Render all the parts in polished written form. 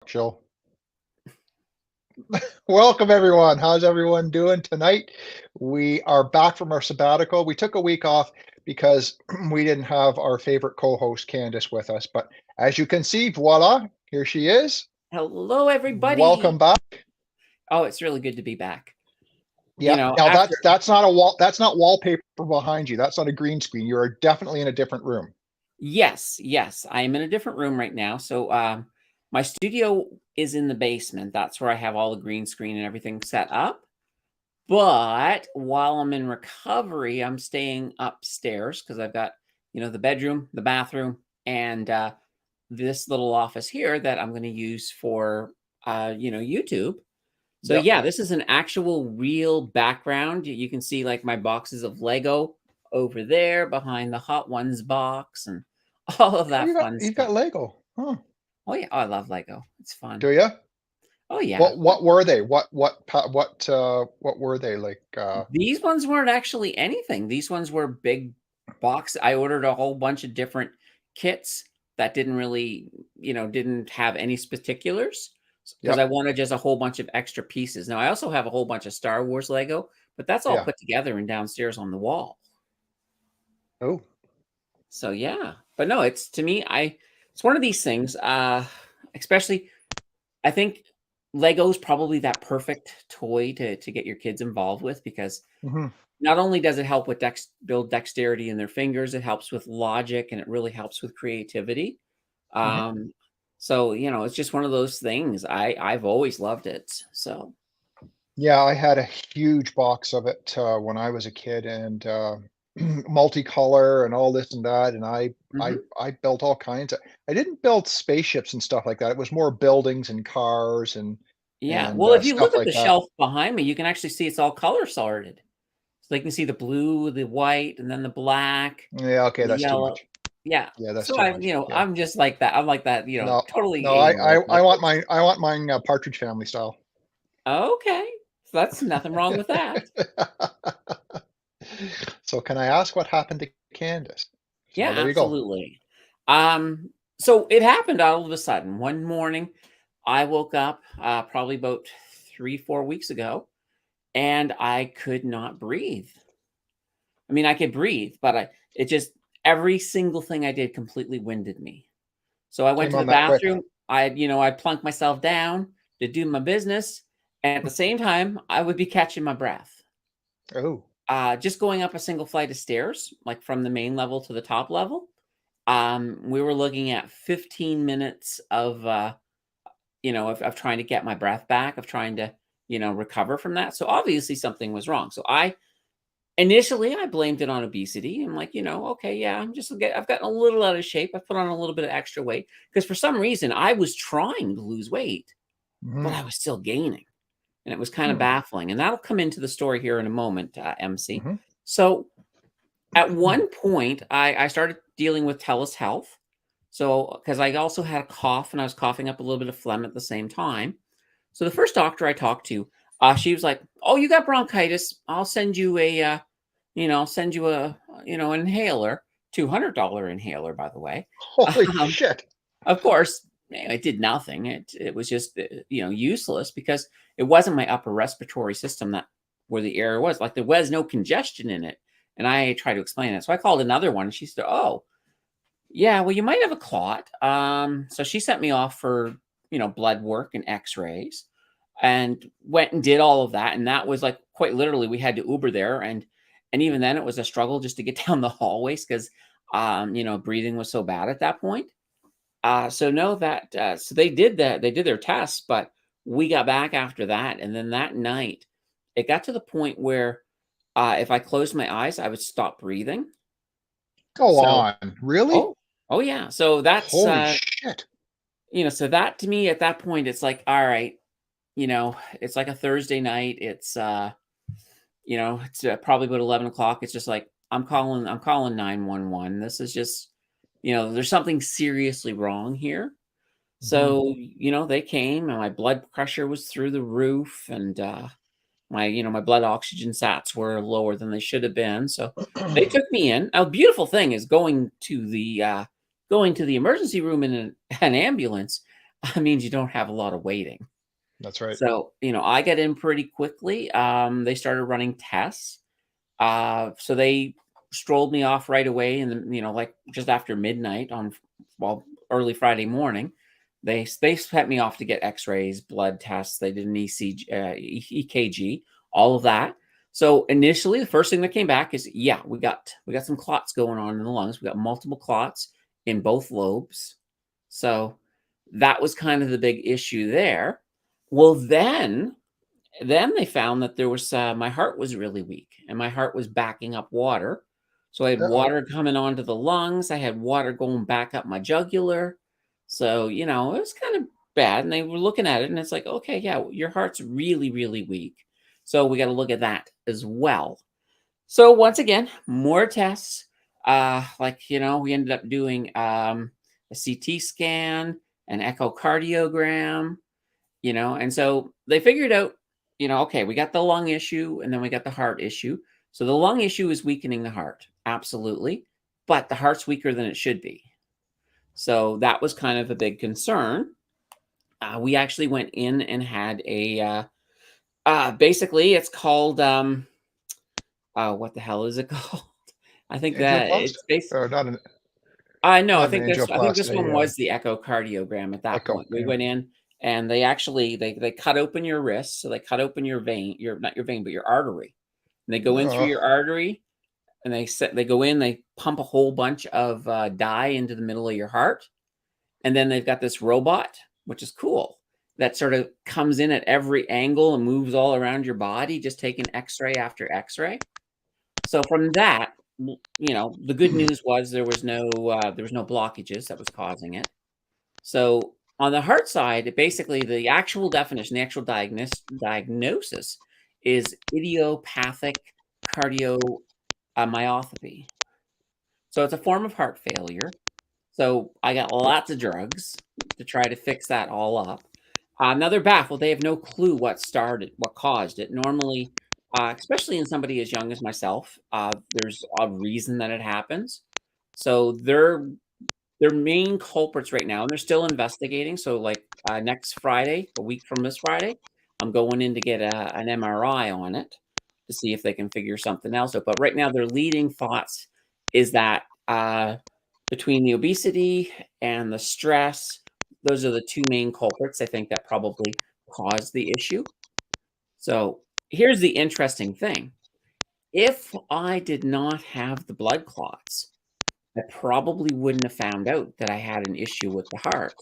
Jill. Welcome, everyone. How's everyone doing tonight? We are back from our sabbatical. We took a week off because we didn't have our favorite co-host, Candace, with us. But as you can see, voila, here she is. Hello, everybody. Welcome back. Oh, it's really good to be back. You Yeah. know, Now after, that's not a wall. That's not wallpaper behind you. That's not a green screen. You are definitely in a different room. yes, I am in a different room right now. So, my studio is in the basement. That's where I have all the green screen and everything set up. But while I'm in recovery, I'm staying upstairs because I've got, the bedroom, the bathroom, and this little office here that I'm going to use for, YouTube. So Yep. yeah, this is an actual real background. You can see like my boxes of Lego over there behind the Hot Ones box and all of Oh, that fun you've got stuff. Lego. Huh. Oh yeah, oh, I love Lego. It's fun. Do you? Oh yeah. What were they? What were they like? These ones weren't actually anything. These ones were big box. I ordered a whole bunch of different kits that didn't really, didn't have any particulars because I Yep. wanted just a whole bunch of extra pieces. Now I also have a whole bunch of Star Wars Lego, but that's all Yeah. put together and downstairs on the wall. Oh. So yeah, but no, it's to me, it's one of these things. Especially, I think Lego's probably that perfect toy to get your kids involved with because Hmm. not only does it help with build dexterity in their fingers, it helps with logic and it really helps with creativity. Hmm. Um, so it's just one of those things. I've always loved it. So Yeah, I had a huge box of it when I was a kid, and multicolor and all this and that. And mhm. I built all kinds of. I didn't build spaceships and stuff like that. It was more buildings and cars Yeah. and Well, if you look stuff at like the that. shelf behind me, you can actually see it's all color sorted. So you can see the blue, the white, and then the black, Yeah, okay, the that's too yellow. much. Yeah. Yeah, that's So too much. Yeah. I'm just like that. I'm like that, No, totally no, anal with I it. want mine. I want mine Partridge Family style. Okay. So that's nothing wrong with that. So can I ask what happened to Candace? Yeah, So there you go. absolutely. So it happened all of a sudden. One morning, I woke up probably about 3, 4 weeks ago, and I could not breathe. I mean, I could breathe, but it just every single thing I did completely winded me. So I went Came to the on that quick. bathroom. I plunked myself down to do my business, and at the same time, I would be catching my breath. Oh. Just going up a single flight of stairs, like from the main level to the top level. We were looking at 15 minutes of trying to get my breath back, of trying to, recover from that. So obviously something was wrong. So initially I blamed it on obesity. I'm like, okay, yeah, I've gotten a little out of shape. I put on a little bit of extra weight because for some reason I was trying to lose weight, but Hmm. I was still gaining. And it was kind of Hmm. baffling. And that'll come into the story here in a moment, MC. Hmm. So at one point, I started dealing with TELUS Health. So, because I also had a cough and I was coughing up a little bit of phlegm at the same time. So the first doctor I talked to, she was like, "Oh, you got bronchitis. I'll send you an inhaler, $200 inhaler, by the way." Holy Um, shit. of course, it did nothing. It was just useless because it wasn't my upper respiratory system that where the error was. Like there was no congestion in it, and I tried to explain it. So I called another one, and she said, "Oh, yeah, well, you might have a clot." So she sent me off for blood work and X-rays, and went and did all of that. And that was like quite literally, we had to Uber there, and even then, it was a struggle just to get down the hallways because breathing was so bad at that point. So no, that so they did that. They did their tests, but we got back after that, and then that night, it got to the point where if I closed my eyes, I would stop breathing. Go So, on. Really? oh, oh yeah. So that's Holy shit. so that to me at that point, it's like, all right, it's like a Thursday night. It's probably about 11 o'clock. It's just like I'm calling 911. This is just, there's something seriously wrong here. Hmm. So, they came and my blood pressure was through the roof and my blood oxygen sats were lower than they should have been. So they took me in. A beautiful thing is going to the emergency room in an ambulance. means you don't have a lot of waiting. That's right. So, I got in pretty quickly. They started running tests. So they strolled me off right away, and like just after midnight on, well, early Friday morning, they sent me off to get X-rays, blood tests. They did an EKG, all of that. So initially, the first thing that came back is, yeah, we got some clots going on in the lungs. We got multiple clots in both lobes. So that was kind of the big issue there. Well, then they found that there was my heart was really weak, and my heart was backing up water. So I had Uh-oh. water coming onto the lungs. I had water going back up my jugular. So, it was kind of bad. And they were looking at it, and it's like, okay, yeah, your heart's really, really weak. So we got to look at that as well. So once again, more tests. We ended up doing a CT scan, an echocardiogram, and so they figured out, okay, we got the lung issue and then we got the heart issue. So the lung issue is weakening the heart, absolutely, but the heart's weaker than it should be. So that was kind of a big concern. We actually went in and had basically it's called, what the hell is it called? I think that Angioplasty? it's based. Or not No, I not an think this one angioplasty, was the echocardiogram at that echo. point. We Yeah. went in and they actually they cut open your wrist, so they cut open your vein, not your vein, but your artery. And they go in through Oh, your artery, and they go in, they pump a whole bunch of dye into the middle of your heart, and then they've got this robot, which is cool, that sort of comes in at every angle and moves all around your body, just taking X-ray after X-ray. So from that, the good news was there was no blockages that was causing it. So on the heart side, basically the actual definition, the actual diagnosis is idiopathic cardiomyopathy. So it's a form of heart failure. So I got lots of drugs to try to fix that all up. Now they're baffled. They have no clue what caused it. Normally, especially in somebody as young as myself, there's a reason that it happens. So their main culprits right now, and they're still investigating. So like next Friday, a week from this Friday, I'm going in to get an MRI on it to see if they can figure something else out. But right now, their leading thoughts is that between the obesity and the stress, those are the two main culprits, I think, that probably caused the issue. So here's the interesting thing. If I did not have the blood clots, I probably wouldn't have found out that I had an issue with the heart.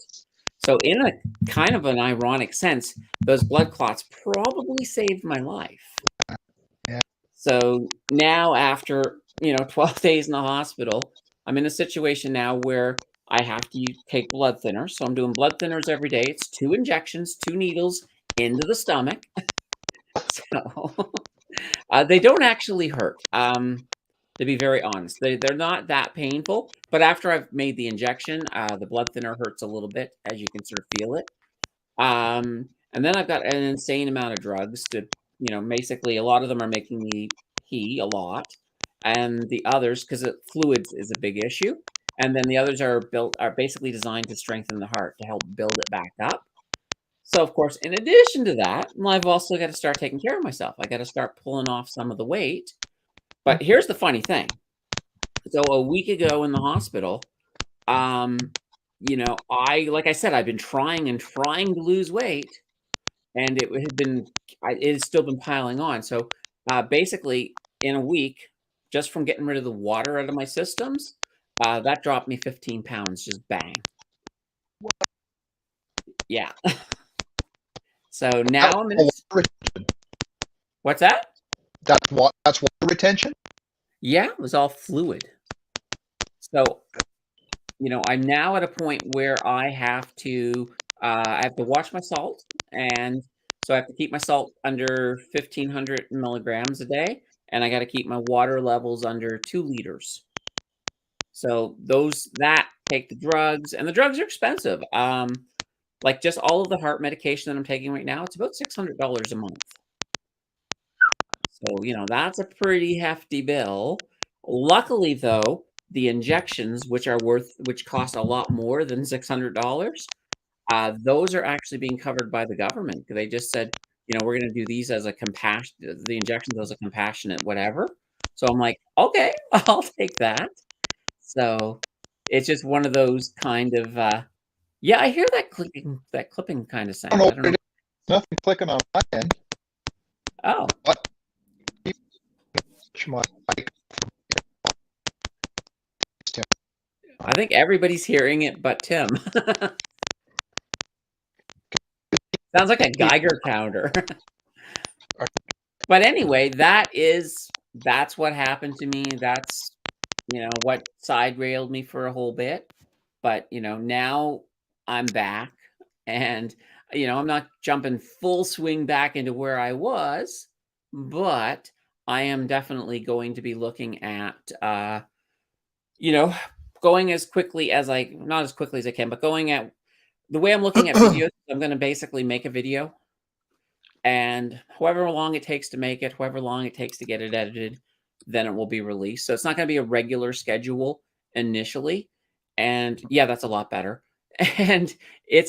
So in a kind of an ironic sense, those blood clots probably saved my life. Yeah. So now after, 12 days in the hospital, I'm in a situation now where I have to take blood thinners. So I'm doing blood thinners every day. It's 2 injections, 2 needles into the stomach. So they don't actually hurt. To be very honest, they're not that painful. But after I've made the injection, the blood thinner hurts a little bit, as you can sort of feel it. And then I've got an insane amount of drugs to, basically a lot of them are making me pee a lot, and the others, because fluids is a big issue, and then the others are basically designed to strengthen the heart to help build it back up. So of course, in addition to that, I've also got to start taking care of myself. I got to start pulling off some of the weight. But here's the funny thing. So a week ago in the hospital, like I said, I've been trying to lose weight, and it has still been piling on. So basically, in a week, just from getting rid of the water out of my systems, that dropped me 15 pounds, just bang. Yeah. So now I'm in. What's that? That's water retention? Yeah, it was all fluid. So, I'm now at a point where I have to watch my salt, and so I have to keep my salt under 1,500 milligrams a day, and I got to keep my water levels under 2 liters. So that take the drugs, and the drugs are expensive. Like just all of the heart medication that I'm taking right now, it's about $600 a month. So, that's a pretty hefty bill. Luckily, though, the injections, which cost a lot more than $600, those are actually being covered by the government. They just said, we're going to do these as the injections as a compassionate whatever. So I'm like, okay, I'll take that. So it's just one of those kind of, yeah, I hear that clipping kind of I don't sound. know I what don't know. it is. Nothing clicking on my end. Oh, But my mic. I think everybody's hearing it but Tim. Sounds like a Geiger counter. But anyway, that's what happened to me. That's, what side railed me for a whole bit. But, now I'm back and, I'm not jumping full swing back into where I was, but I am definitely going to be looking at, you know, going as quickly as not as quickly as I can, but going at the way I'm looking at videos, I'm going to basically make a video. And however long it takes to make it, however long it takes to get it edited, then it will be released. So it's not going to be a regular schedule initially. And yeah, that's a lot better. And I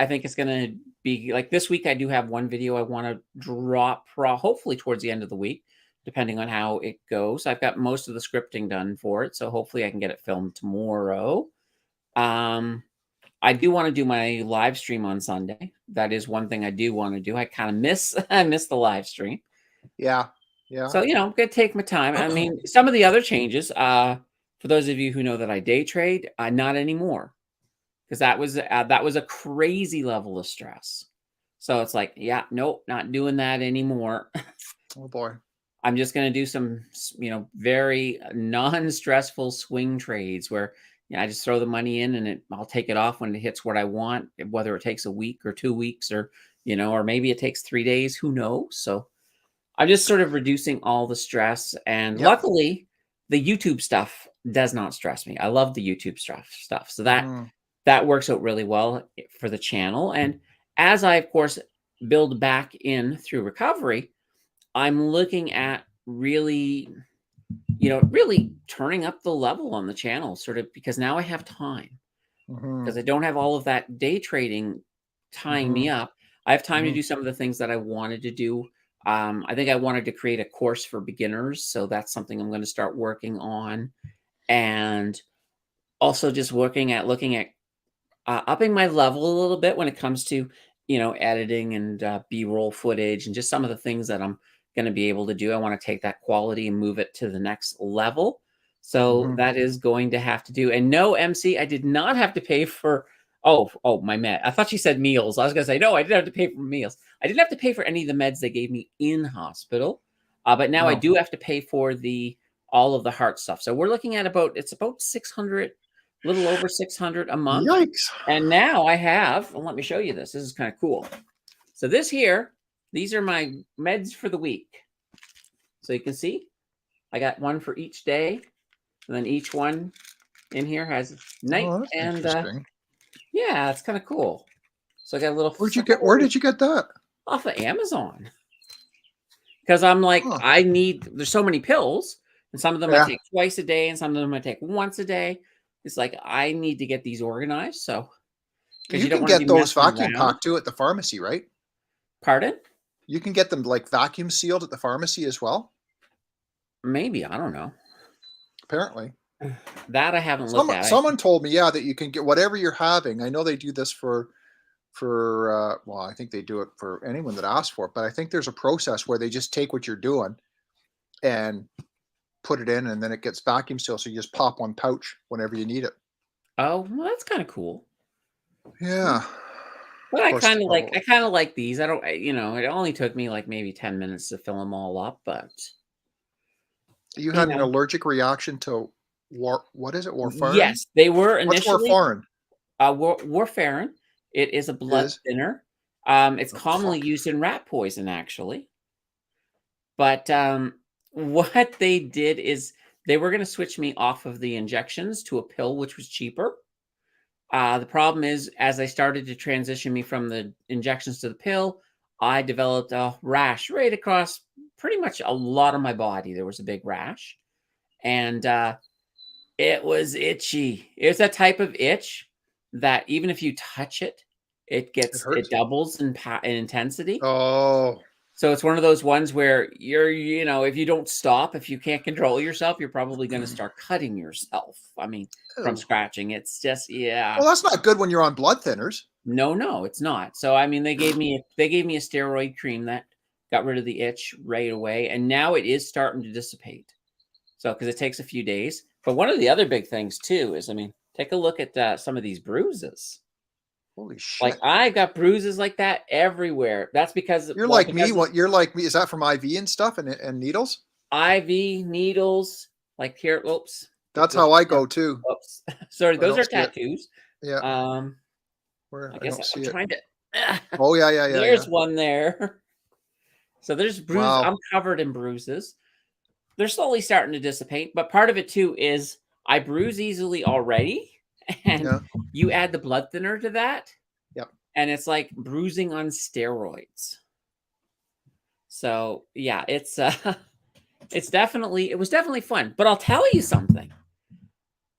think it's going to be like this week. I do have one video I want to drop hopefully towards the end of the week, depending on how it goes. I've got most of the scripting done for it. So hopefully I can get it filmed tomorrow. I do want to do my live stream on Sunday. That is one thing I do want to do. I kind of miss the live stream. Yeah. So, I'm going to take my time. I mean, some of the other changes, for those of you who know that I day trade, not anymore. Because that was a crazy level of stress. So it's like, yeah, nope, not doing that anymore. Oh boy. I'm just going to do some, very non-stressful swing trades where I just throw the money in and I'll take it off when it hits what I want, whether it takes a week or 2 weeks or, or maybe it takes 3 days, who knows? So I'm just sort of reducing all the stress. And luckily the YouTube stuff does not stress me. I love the YouTube stuff. So that works out really well for the channel. And as I, of course, build back in through recovery, I'm looking at really turning up the level on the channel, sort of, because now I have time because I don't have all of that day trading tying me up. I have time to do some of the things that I wanted to do. I think I wanted to create a course for beginners. So that's something I'm going to start working on. And also just looking at upping my level a little bit when it comes to, editing and B-roll footage and just some of the things that I'm going to be able to do. I want to take that quality and move it to the next level. So that is going to have to do. And no, MC, I did not have to pay for, my med. I thought she said meals. I was going to say, no, I didn't have to pay for meals. I didn't have to pay for any of the meds they gave me in hospital. But now I do have to pay for all of the heart stuff. So we're looking at about 600, a little over 600 a month. Yikes. And now I have, let me show you this. This is kind of cool. So these are my meds for the week. So you can see I got one for each day. And then each one in here has night. And yeah, it's kind of cool. So I got a little. Where did you get that? Off of Amazon. Because I'm like, there's so many pills. And some of them I take twice a day and some of them I take once a day. It's like, I need to get these organized. So you can get those vacuum packed too at the pharmacy, right? Pardon? You can get them like vacuum sealed at the pharmacy as well. Maybe, I don't know. Apparently. That I haven't looked at. Someone told me, that you can get whatever you're having. I know they do this for I think they do it for anyone that asks for it, but I think there's a process where they just take what you're doing and put it in, and then it gets vacuum sealed. So you just pop one pouch whenever you need it. Oh, well, that's kind of cool. Yeah. But I kind of like these. I don't, it only took me like maybe 10 minutes to fill them all up, but. You had an allergic reaction to what is it? Warfarin? Yes, they were initially. What's Warfarin? Warfarin. It is a blood thinner. It's commonly used in rat poison, actually. But what they did is they were going to switch me off of the injections to a pill, which was cheaper. The problem is, as I started to transition me from the injections to the pill, I developed a rash right across pretty much a lot of my body. There was a big rash. And it was itchy. It's a type of itch that even if you touch it, It hurts. it doubles in intensity. Oh, So it's one of those ones where you know, if you don't stop, if you can't control yourself, you're probably going to start cutting yourself. I mean, from ew. scratching. It's just, yeah. Well, that's not good when you're on blood thinners. No, it's not. So I mean, they gave me a steroid cream that got rid of the itch right away, and now it is starting to dissipate. So because it takes a few days. But one of the other big things too is, I mean, take a look at some of these bruises. Holy Like shit. I got bruises like that everywhere. That's because, You're well, like me. because of What you're like me? Is that from IV and stuff and needles? IV needles, like here. Oops, That's those how I are go too. oops. Sorry, I those don't are see it. tattoos. Yeah. Um, Where I I guess don't I'm see it. trying to. Oh yeah. There's one there. So there's bruise. Wow. I'm covered in bruises. They're slowly starting to dissipate, but part of it too is I bruise easily already, and Yeah. you add the blood thinner to that, Yep. and it's like bruising on steroids. So yeah, it was definitely fun. But I'll tell you something.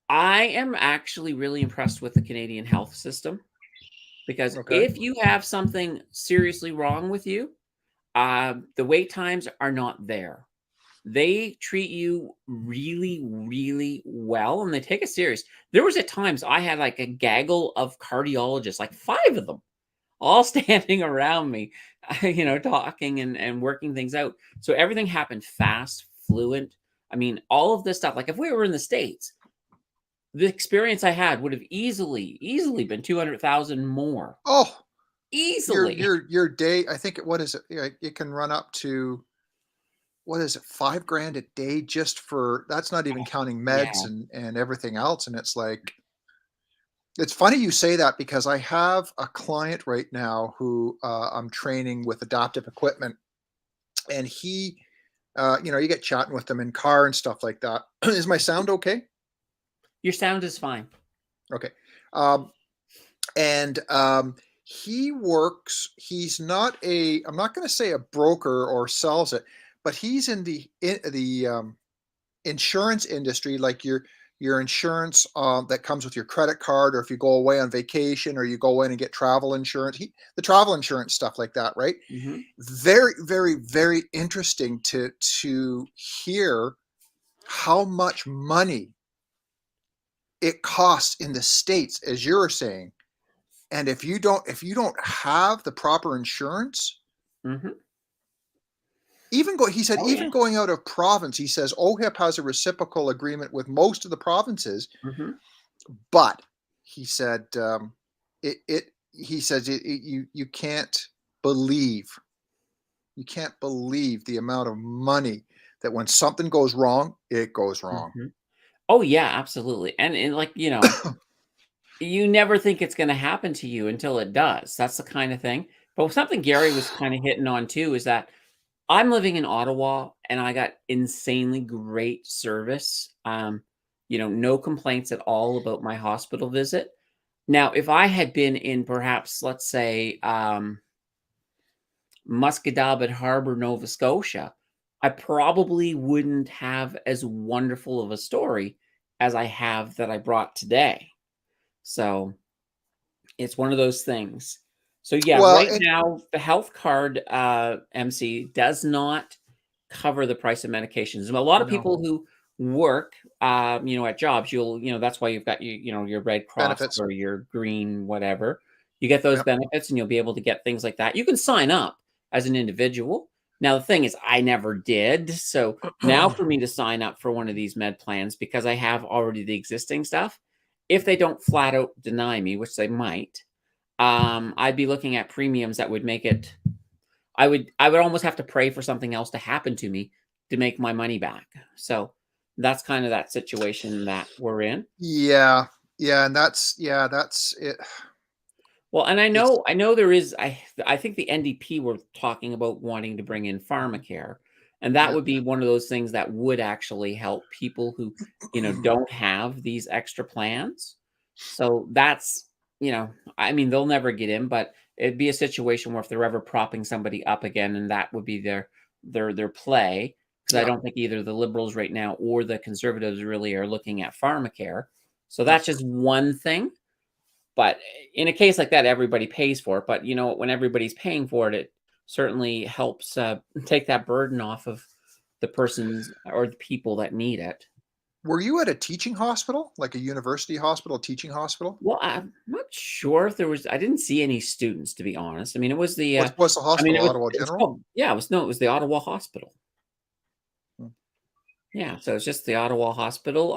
I am actually really impressed with the Canadian health system because Okay. if you have something seriously wrong with you, the wait times are not there. They treat you really, really well, and they take it serious. There was at times I had like a gaggle of cardiologists, like 5 of them, all standing around me, you know, talking and working things out. So everything happened fast, fluent. I mean, all of this stuff. Like if we were in the States, the experience I had would have easily been 200,000 more. Oh, Easily. your day. I think what is it? Yeah, it can run up to what is it? 5 grand a day just for that's not even counting meds Yeah. and everything else. And it's like it's funny you say that because I have a client right now who I'm training with adaptive equipment, and he, you get chatting with them in car and stuff like that. Is my sound okay? Your sound is fine. Okay. Um, and he works. He's not a. I'm not going to say a broker or sells it, but he's in the insurance industry, like your insurance that comes with your credit card, or if you go away on vacation, or you go in and get travel insurance, the travel insurance stuff like that, right? Mhm. Very, very, very interesting to hear how much money it costs in the States, as you're saying. And if you don't have the proper insurance, Mhm. he said, Oh, even yeah. going out of province, he says OHIP has a reciprocal agreement with most of the provinces, Mhm. but he said he says you believe can't believe the amount of money that when something goes wrong, it goes wrong. Mhm. Oh, yeah, absolutely. And like, you know, you never think it's gonna happen to you until it does. That's the kind of thing. But something Gary was kinda hitting on too is that I'm living in Ottawa, and I got insanely great service. You know, no complaints at all about my hospital visit. Now, if I had been in perhaps, let's say, Musquodoboit Harbor, Nova Scotia, I probably wouldn't have as wonderful of a story as I have that I brought today. So it's one of those things. So yeah, Well, right and now the health card MC does not cover the price of medications. A lot of no people who work, you know, at jobs, you know, that's why you've got you know, your Red Cross benefits. or your Green, whatever. You get those Yep. benefits, and you'll be able to get things like that. You can sign up as an individual. Now the thing is, I never did. So now for me to sign up for one of these med plans because I have already the existing stuff, if they don't flat out deny me, which they might, I'd be looking at premiums that would make it. I would almost have to pray for something else to happen to me to make my money back. So that's kind of that situation that we're in. Yeah, and that's it. Well, and It's I know there is I think the NDP were talking about wanting to bring in pharmacare, and that yeah. would be one of those things that would actually help people who, you know, don't have these extra plans. So that's, you know, I mean, they'll never get in, but it'd be a situation where if they're ever propping somebody up again, and that would be their play, because I Yeah, don't think either the Liberals right now or the Conservatives really are looking at pharmacare. So yeah. that's just one thing. But in a case like that, everybody pays for it. But when everybody's paying for it, it certainly helps take that burden off of the persons or the people that need it. Were you at a teaching hospital, like a university hospital, teaching hospital? Well, I'm not sure if there was. I didn't see any students, to be honest. I mean, it was the. What's the I mean, hospital, it was. Ottawa It was General? called. Yeah, it was no. It was the Ottawa Hospital. Hmm. Yeah, so it's just the Ottawa Hospital.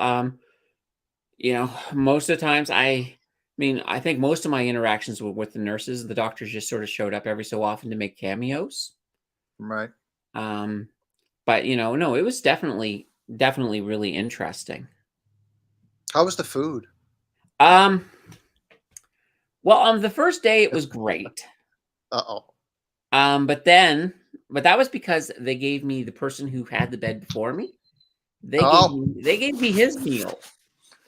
Most of the times, I mean, I think most of my interactions were with the nurses. The doctors just sort of showed up every so often to make cameos. Right. Um, but no, it was definitely really interesting. How was the food? Um, well, on the first day it was great. Uh-oh. But that was because they gave me the person who had the bed before me. They gave me his meal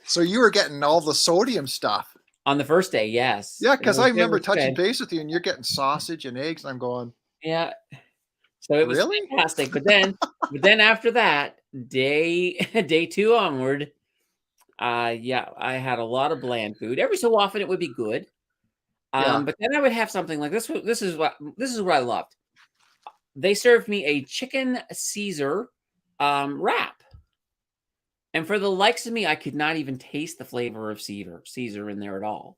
So you were getting all the sodium stuff. on the first day. Yes, Yeah, it because I remember was touching good. base with you and you're getting sausage and eggs, and I'm going, Yeah, so it was really? fantastic. But then after that, day 2 onward, yeah, I had a lot of bland food. Every so often, it would be good. Yeah. But then I would have something like this. This is what I loved. They served me a chicken Caesar wrap, and for the likes of me, I could not even taste the flavor of Caesar in there at all.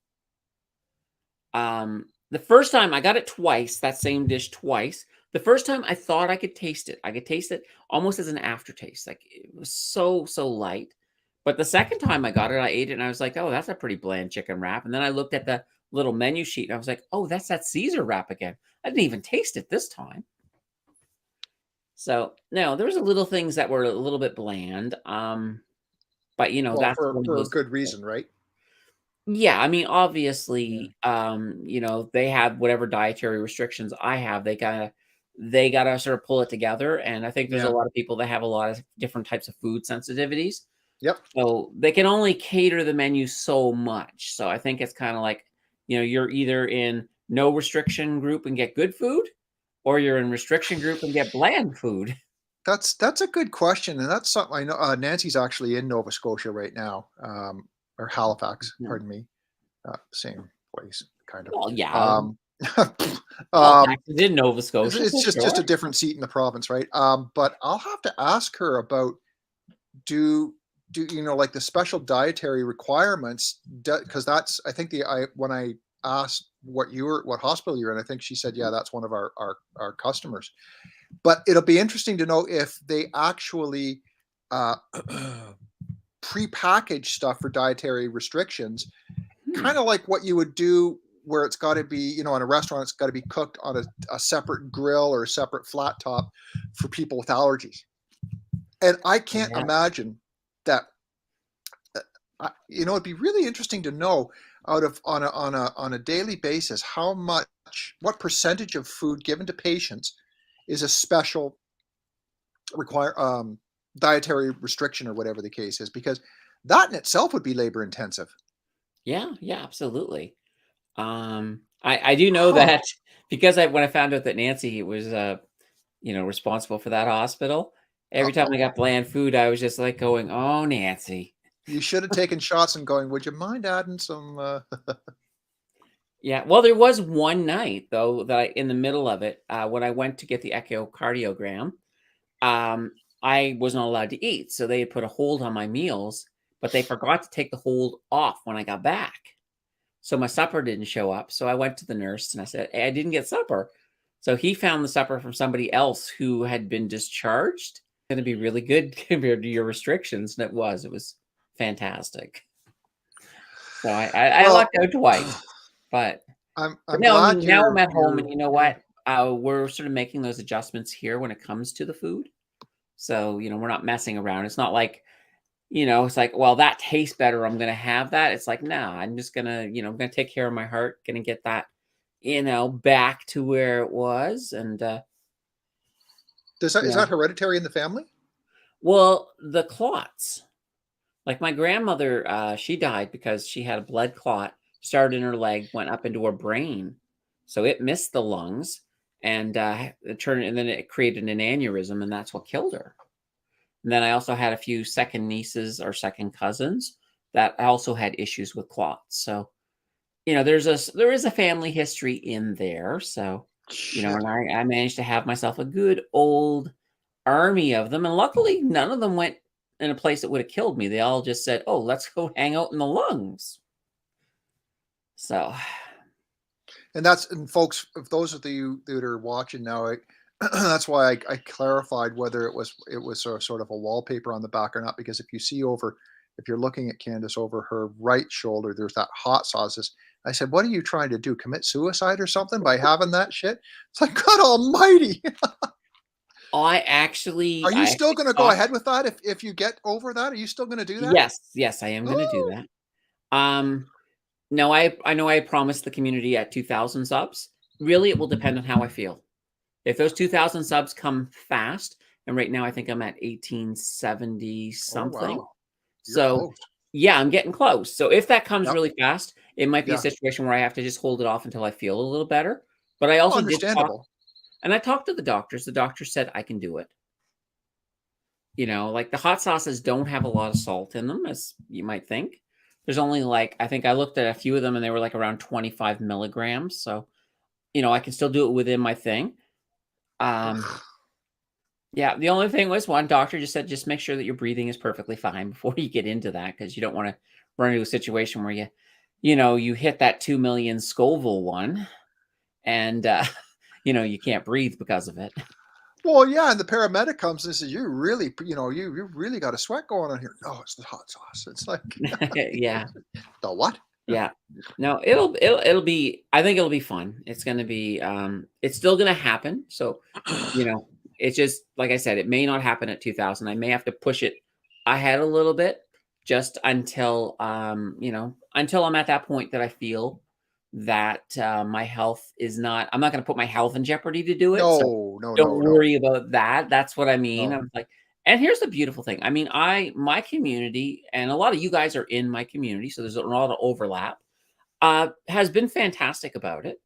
The first time I got it twice, that same dish twice. The first time I thought I could taste it. I could taste it almost as an aftertaste. Like it was so light. But the second time I got it, I ate it and I was like, oh, that's a pretty bland chicken wrap. And then I looked at the little menu sheet and I was like, oh, that's that Caesar wrap again. I didn't even taste it this time. So no, there was a little things that were a little bit bland. But Well, that's for one of for a those. good reason, right? Yeah, I mean, Yeah. obviously, they have whatever dietary restrictions I have. They gotta sort of pull it together, and I think there's a Yeah. lot of people that have a lot of different types of food sensitivities, Yep. so they can only cater the menu so much. So I think it's kind of like, you're either in no restriction group and get good food, or you're in restriction group and get bland food. That's a good question, and that's something I know. Nancy's actually in Nova Scotia right now, or Halifax, Mhm. pardon me. Same place, kind of. Well, yeah, Um, Halifax um, is in Nova it's, Scotia it's for just sure. a different seat in the province, right? But I'll have to ask her about do like the special dietary requirements, because that's I think the I when I asked what hospital you're in, I think she said, yeah, that's one of our customers. But it'll be interesting to know if they actually uh, prepackaged stuff for dietary restrictions, Hmm. kind of like what you would do where it's got to be, in a restaurant, it's got to be cooked on a separate grill or a separate flat top for people with allergies. And I can't Yeah. imagine that. It'd be really interesting to know out of on a daily basis what percentage of food given to patients is a special require dietary restriction or whatever the case is, because that in itself would be labor intensive. Yeah, yeah, absolutely. I do know Huh. that because when I found out that Nancy was, responsible for that hospital, every time I Uh-oh. got bland food, I was just like going, "Oh, Nancy." You should have taken shots and going, would you mind adding some Yeah, well, there was one night though that in the middle of it, when I went to get the echocardiogram, um, I wasn't allowed to eat, so they had put a hold on my meals, but they forgot to take the hold off when I got back. So my supper didn't show up. So I went to the nurse and I said, "Hey, I didn't get supper." So he found the supper from somebody else who had been discharged. Going to be really good compared to your restrictions, and it was fantastic. So I well, lucked out twice, but I'm no, I glad mean now I'm at home, you're and you know yeah. what? We're sort of making those adjustments here when it comes to the food. So we're not messing around. It's not like it's like, well, that tastes better. I'm gonna have that. It's like, nah, I'm just gonna, I'm gonna take care of my heart, gonna get that, back to where it was. And Is that hereditary in the family? well, the clots. Like my grandmother, she died because she had a blood clot, started in her leg, went up into her brain. So it missed the lungs and and then it created an aneurysm, and that's what killed her. And then I also had a few second nieces or second cousins that also had issues with clots. So there is a family history in there. So, Shit. and I managed to have myself a good old army of them. And luckily, none of them went in a place that would have killed me. They all just said, oh, let's go hang out in the lungs. So, And folks, if those of you that are watching now, that's why I clarified whether it was sort of a wallpaper on the back or not. Because if you're looking at Candace over her right shoulder, there's that hot sauces. I said, "What are you trying to do? Commit suicide or something by having that shit?" It's like, God Almighty! I actually, Are you I still actually going to go talked. ahead with that if you get over that? Are you still going to do that? Yes, yes, I am going to do Oh, that. Um, no, I know I promised the community at 2,000 subs. Really, it will depend on how I feel. If those 2,000 subs come fast, and right now I think I'm at 1870 oh something. wow, you're So, close. yeah, I'm getting close. So if that comes Yep. really fast, it might be a Yeah. situation where I have to just hold it off until I feel a little better. But I also did talk, Understandable. and I talked to the doctors. The doctor said I can do it. Like the hot sauces don't have a lot of salt in them, as you might think. There's only like, I think I looked at a few of them and they were like around 25 milligrams. So, I can still do it within my thing. Um, Ugh. yeah, the only thing was one doctor just said, just make sure that your breathing is perfectly fine before you get into that, because you don't want to run into a situation where you hit that 2 million Scoville one and, you can't breathe because of it. Well, yeah, and the paramedic comes and says, "You really, you really got a sweat going on here." No, it's the hot sauce. It's like Yeah. the what? Yeah. No, it'll be, I think it'll be fun. It's gonna be, it's still gonna happen. So, you know, it's just like I said, it may not happen at 2,000. I may have to push it ahead a little bit just until, until I'm at that point that I feel that my health is not, I'm not gonna put my health in jeopardy to do it. So No, no, don't no, no, worry about that. That's what I mean. no. I'm like, and here's the beautiful thing. I mean, my community, and a lot of you guys are in my community, so there's a lot of overlap. Has been fantastic about it.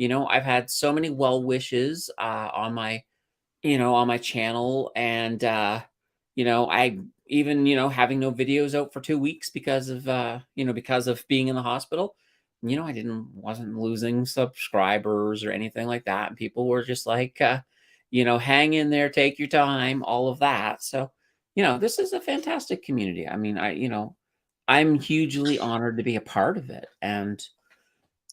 I've had so many well wishes on my channel, and I even having no videos out for 2 weeks because of being in the hospital. I wasn't losing subscribers or anything like that, and people were just like, hang in there, take your time, all of that. So, this is a fantastic community. I mean, I'm hugely honored to be a part of it, and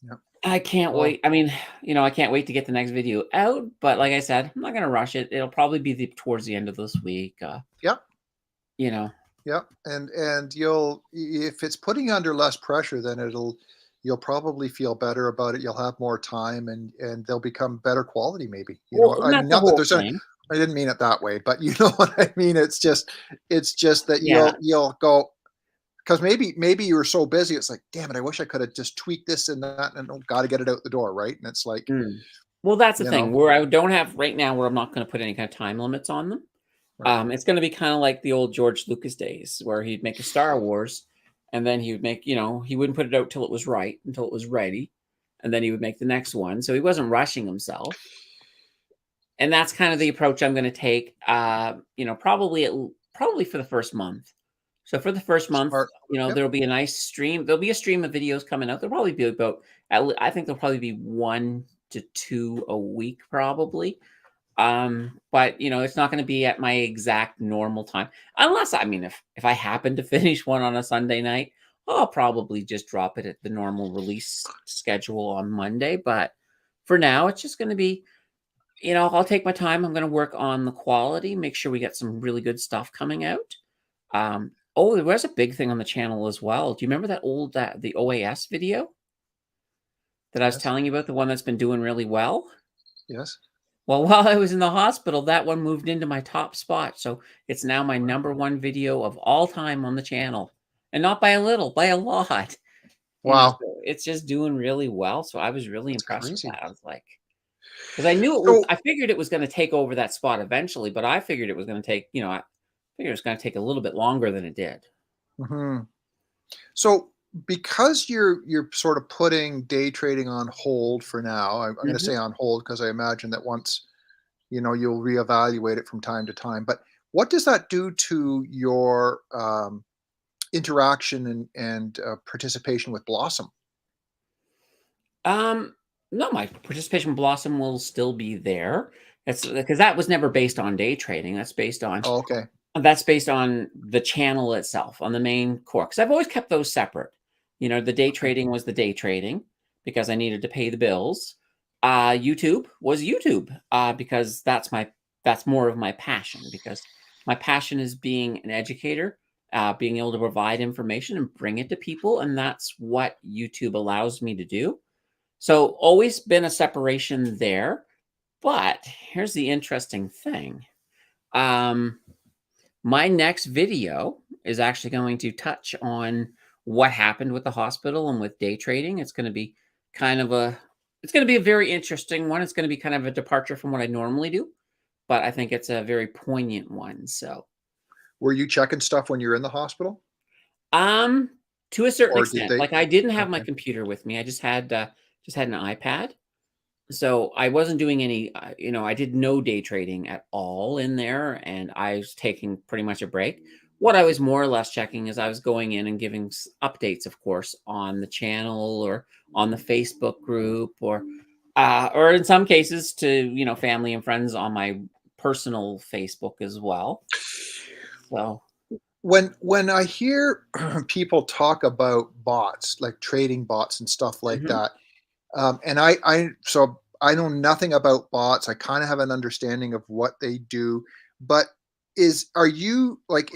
Yep. I can't Well, wait. I mean, I can't wait to get the next video out, but like I said, I'm not gonna rush it. It'll probably be towards the end of this week. yep, You know, yep. And if it's putting you under less pressure, then you'll probably feel better about it. You'll have more time, and they'll become better quality. Maybe well, and I mean, that's the not that whole there's any. thing. I didn't mean it that way, but you know what I mean. It's just that Yeah. you'll go. Because maybe you were so busy, it's like, damn it, I wish I could have just tweaked this and that, and got to get it out the door, right? And it's like, Mm. Well, that's the you thing know, where I don't have right now, where I'm not going to put any kind of time limits on them. right. It's going to be kind of like the old George Lucas days, where he'd make a Star Wars, and then he would make, he wouldn't put it out till it was right, until it was ready, and then he would make the next one. So he wasn't rushing himself. And that's kind of the approach I'm going to take. Probably for the first month. So for the first month, Smart. Yep. there'll be a nice stream. There'll be a stream of videos coming out. There'll probably be about, I think there'll probably be 1 to 2 a week, probably. But it's not going to be at my exact normal time, unless, I mean, if I happen to finish one on a Sunday night, I'll probably just drop it at the normal release schedule on Monday. But for now, it's just going to be, I'll take my time. I'm going to work on the quality, make sure we get some really good stuff coming out. Oh, there was a big thing on the channel as well. Do you remember that old the OAS video that I was Yes. telling you about, the one that's been doing really well? Yes. Well, while I was in the hospital, that one moved into my top spot. So it's now my number Wow. one video of all time on the channel. And not by a little, by a lot. Wow. So it's just doing really well. So I was really That's impressed with crazy. that. I was like, because So, I figured it was going to take over that spot eventually, but I figured it was going to take, I figured it was going to take a little bit longer than it did. mhm. So because you're sort of putting day trading on hold for now, I'm going to Mhm. say on hold because I imagine that once you'll reevaluate it from time to time. But what does that do to your interaction and participation with Blossom? No, my participation blossom will still be there. It's because that was never based on day trading. Oh, okay. That's based on the channel itself, on the main core. Because I've always kept those separate. You know, the day trading was the day trading because I needed to pay the bills. YouTube was YouTube because that's more of my passion. Because my passion is being an educator, being able to provide information and bring it to people, and that's what YouTube allows me to do. So always been a separation there. But here's the interesting thing. Um, my next video is actually going to touch on what happened with the hospital and with day trading. It's going to be kind of a it's going to be a very interesting one. It's going to be kind of a departure from what I normally do, but I think it's a very poignant one. So, Were you checking stuff when you're in the hospital, um, to a certain or did extent, they? like I didn't have my Okay. computer with me. I just had an iPad. So I wasn't doing any, I did no day trading at all in there, and I was taking pretty much a break. What I was more or less checking is I was going in and giving updates, of course, on the channel or on the Facebook group, or in some cases to family and friends on my personal Facebook as well. So, When I hear people talk about bots, like trading bots and stuff like mhm. that, and I know nothing about bots. I kind of have an understanding of what they do, but is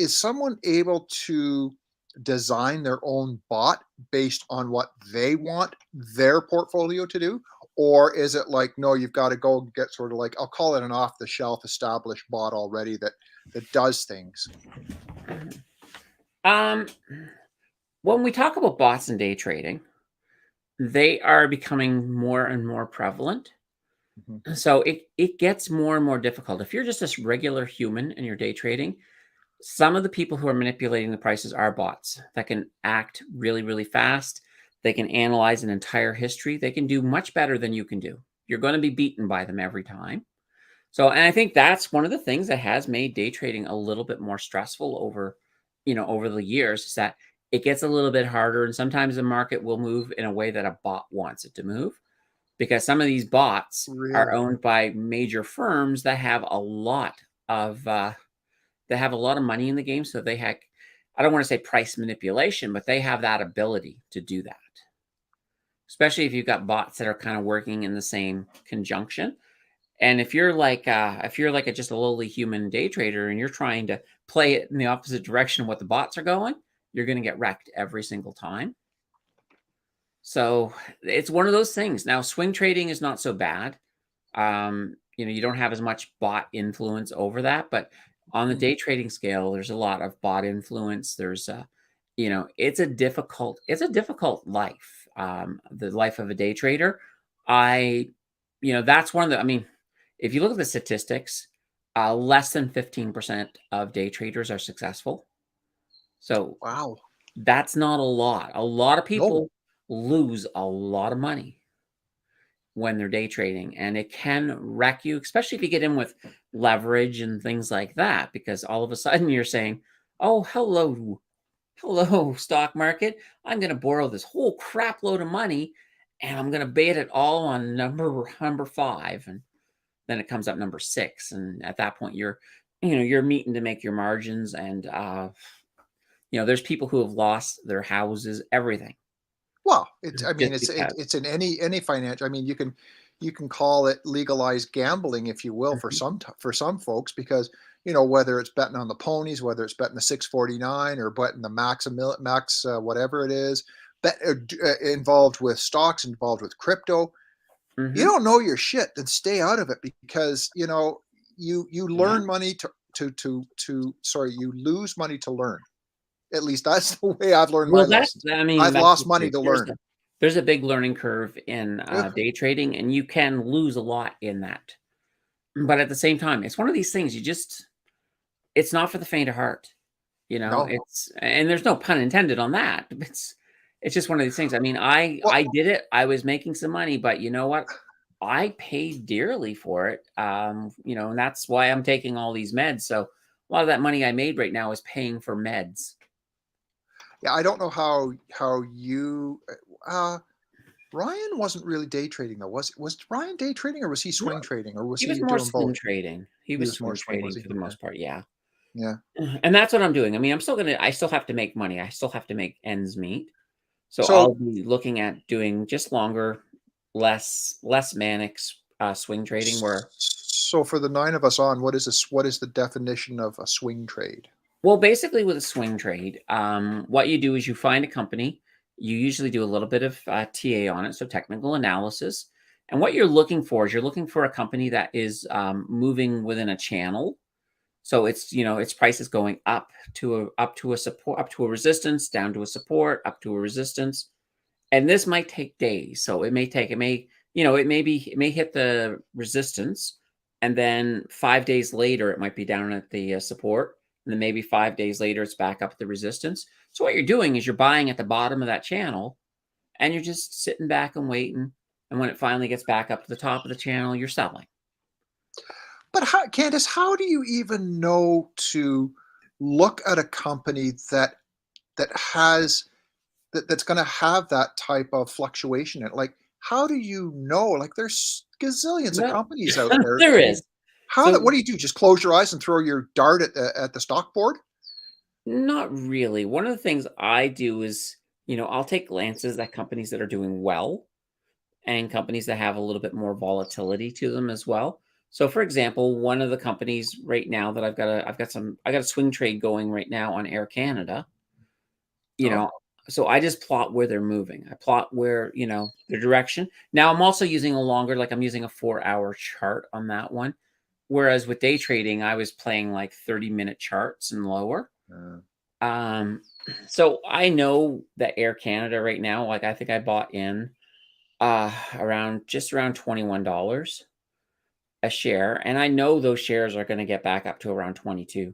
someone able to design their own bot based on what they want their portfolio to do? Or is it like, no, you've got to go get sort of like, I'll call it an off the shelf established bot already that does things? um, when we talk about bots and day trading, they are becoming more and more prevalent. Mhm. So it gets more and more difficult. If you're just a regular human and you're day trading, some of the people who are manipulating the prices are bots that can act really, really fast. They can analyze an entire history. They can do much better than you can do. You're going to be beaten by them every time. So, and I think that's one of the things that has made day trading a little bit more stressful over the years is that it gets a little bit harder. And sometimes the market will move in a way that a bot wants it to move because some of these bots are Really? owned by major firms that have a lot of money in the game. So I don't want to say price manipulation, but they have that ability to do that. Especially if you've got bots that are kind of working in the same conjunction. And if you're like just a lowly human day trader and you're trying to play it in the opposite direction of what the bots are going, you're going to get wrecked every single time. So it's one of those things. Now, swing trading is not so bad. You don't have as much bot influence over that, but on the Mhm. day trading scale, there's a lot of bot influence. It's a difficult life. The life of a day trader. I, that's one of the. I mean, if you look at the statistics, less than 15% of day traders are successful. So Wow. that's not a lot. A lot of No. people lose a lot of money when they're day trading, and it can wreck you, especially if you get in with leverage and things like that, because all of a sudden you're saying, "Oh, hello, stock market. I'm going to borrow this whole crap load of money, and I'm going to bait it all on number five." And then it comes up number six, and at that point, you're meeting to make your margins, and there's people who have lost their houses, everything, Well, it's I mean, just because. it's in any financial. I mean, you can call it legalized gambling, if you will, for Mhm, some folks, because whether it's betting on the ponies, whether it's betting the 649 or betting the max whatever it is, involved with stocks, involved with crypto. You mhm. don't know your shit, then stay out of it, because you Yeah. learn money sorry, you lose money to learn. At least that's the way I've learned my Well, lessons. I mean, I've that's lost the money truth. to There's learn. a big learning curve in Ugh, day trading, and you can lose a lot in that. But at the same time, it's one of these things it's not for the faint of heart. no. And there's no pun intended on that. It's just one of these things. I mean, Well, I did it. I was making some money, but you know what? I paid dearly for it. And that's why I'm taking all these meds. So a lot of that money I made right now is paying for meds. yeah, I don't know how you. Ryan wasn't really day trading though. Was Ryan day trading or was he No, swing trading or was he was he more doing swing both? trading. He He was was more swing swing, was trading he? for the Okay. most part, yeah. Yeah. And that's what I'm doing. I mean, I still have to make money. I still have to make ends meet. So I'll So be looking at doing just longer, less manic swing trading where so for the nine of us on, what is the definition of a swing trade? well, basically with a swing trade, what you do is you find a company, you usually do a little bit of TA on it, so technical analysis. And what you're looking for is you're looking for a company that is moving within a channel. So it's, its price is going up to a support, up to a resistance, down to a support, up to a resistance. And this might take days. So it may hit the resistance, and then 5 days later it might be down at the support, and then maybe 5 days later it's back up at the resistance. So what you're doing is you're buying at the bottom of that channel, and you're just sitting back and waiting. And when it finally gets back up to the top of the channel, you're selling. But how, Candace, how do you even know to look at a company that has that's going to have that type of fluctuation in it? Like, how do you know? Like, there's gazillions of Well, companies out there. there I is. mean, how that? So What do you do? Just close your eyes and throw your dart at the stock board? not really. One of the things I do is, I'll take glances at companies that are doing well and companies that have a little bit more volatility to them as well. So for example, one of the companies right now that I got a swing trade going right now on Air Canada, you Oh, know, so I just plot where they're moving. I plot where, their direction. Now I'm also using I'm using a 4-hour chart on that one. Whereas with day trading, I was playing like 30-minute charts and lower. uh, Um, so I know that Air Canada right now, like I think I bought in around $21 a share, and I know those shares are gonna get back up to around 22,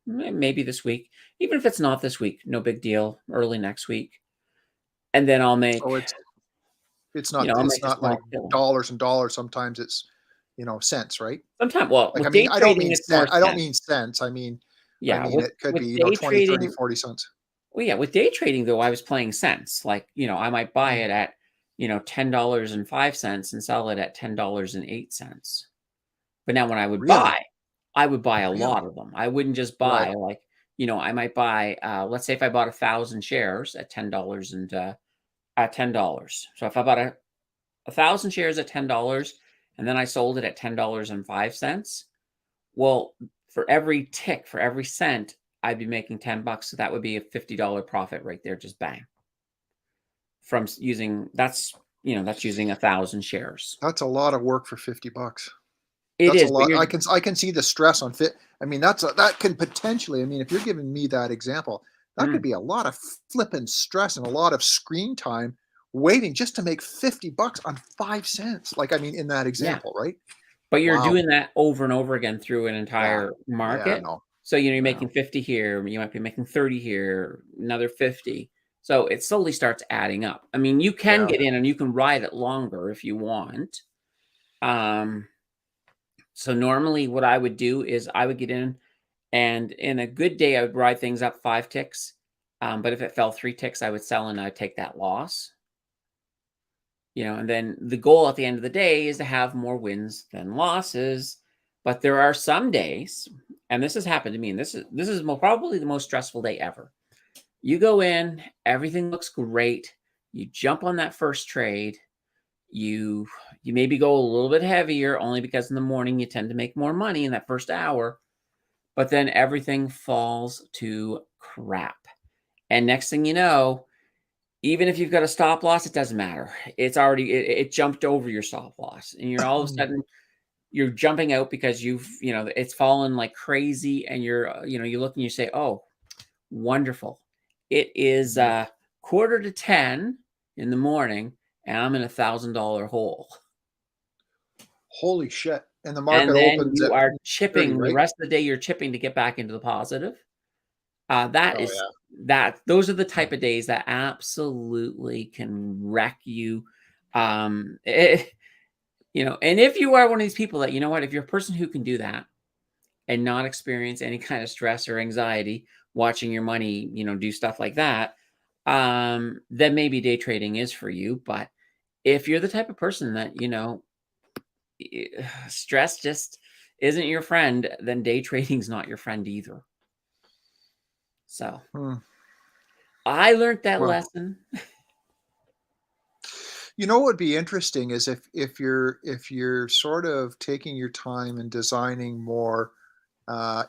maybe this week. Even if it's not this week, no big deal, early next week. And then so I'll it's make a not like small killing. dollars and dollars. Sometimes it's cents, right? Well, Like, I with mean, day trading, it's more I don't cents. mean cents. I Yeah, mean, it could be, with day 20, 30, trading 40 cents. well, yeah, with day trading, though, I was playing cents. Like, I might buy Mm. it at, $10.05 and sell it at $10.08. But now when Really? I would buy a lot Really? of them. I wouldn't just Right. buy like, I might buy, let's say if I bought 1,000 shares at $10 and at $10. So if I bought 1,000 shares at $10 and then I sold it at $10.05, well, for every cent, I'd be making $10. So that would be a $50 profit right there, just bang. From using that's using 1,000 shares. That's a lot of work for $50. It That's a is, but lot. I can see the stress on fit. I mean, that can potentially. I mean, if you're giving me that example, that could mm, be a lot of flipping stress and a lot of screen time waiting just to make $50 on 5 cents. Like, I mean, in that yeah. example, right? But you're Wow. doing that over and over again through an Yeah. entire Yeah. market. No. So, you're No. making 50 here, you might be making 30 here, another 50. So it slowly starts adding up. I mean, you can Yeah. get in and you can ride it longer if you want. Um, so normally what I would do is I would get in and in a good day, I would ride things up 5 ticks. But if it fell 3 ticks, I would sell and I'd take that loss. And then the goal at the end of the day is to have more wins than losses. But there are some days, and this has happened to me, and this is probably the most stressful day ever. You go in, everything looks great. You jump on that first trade. You you maybe go a little bit heavier, only because in the morning you tend to make more money in that first hour. But then everything falls to crap. And next thing you know, even if you've got a stop loss, it doesn't matter. It jumped over your stop loss, and you're all of a sudden you're jumping out because it's fallen like crazy, and you look and you say, "Oh, wonderful! It is quarter to 10 in the morning, and I'm in $1,000 hole." Holy shit. And the And market then opens you at are 30, chipping the right? rest of the day. You're chipping to get back into the positive. That Oh is yeah. that those are the type of days that absolutely can wreck you. And if you are one of these people that, if you're a person who can do that and not experience any kind of stress or anxiety watching your money, do stuff like that, then maybe day trading is for you. But if you're the type of person that, stress just isn't your friend, then day trading's not your friend either. So Hmm. I learned that Well, lesson. what would be interesting is if you're sort of taking your time and designing more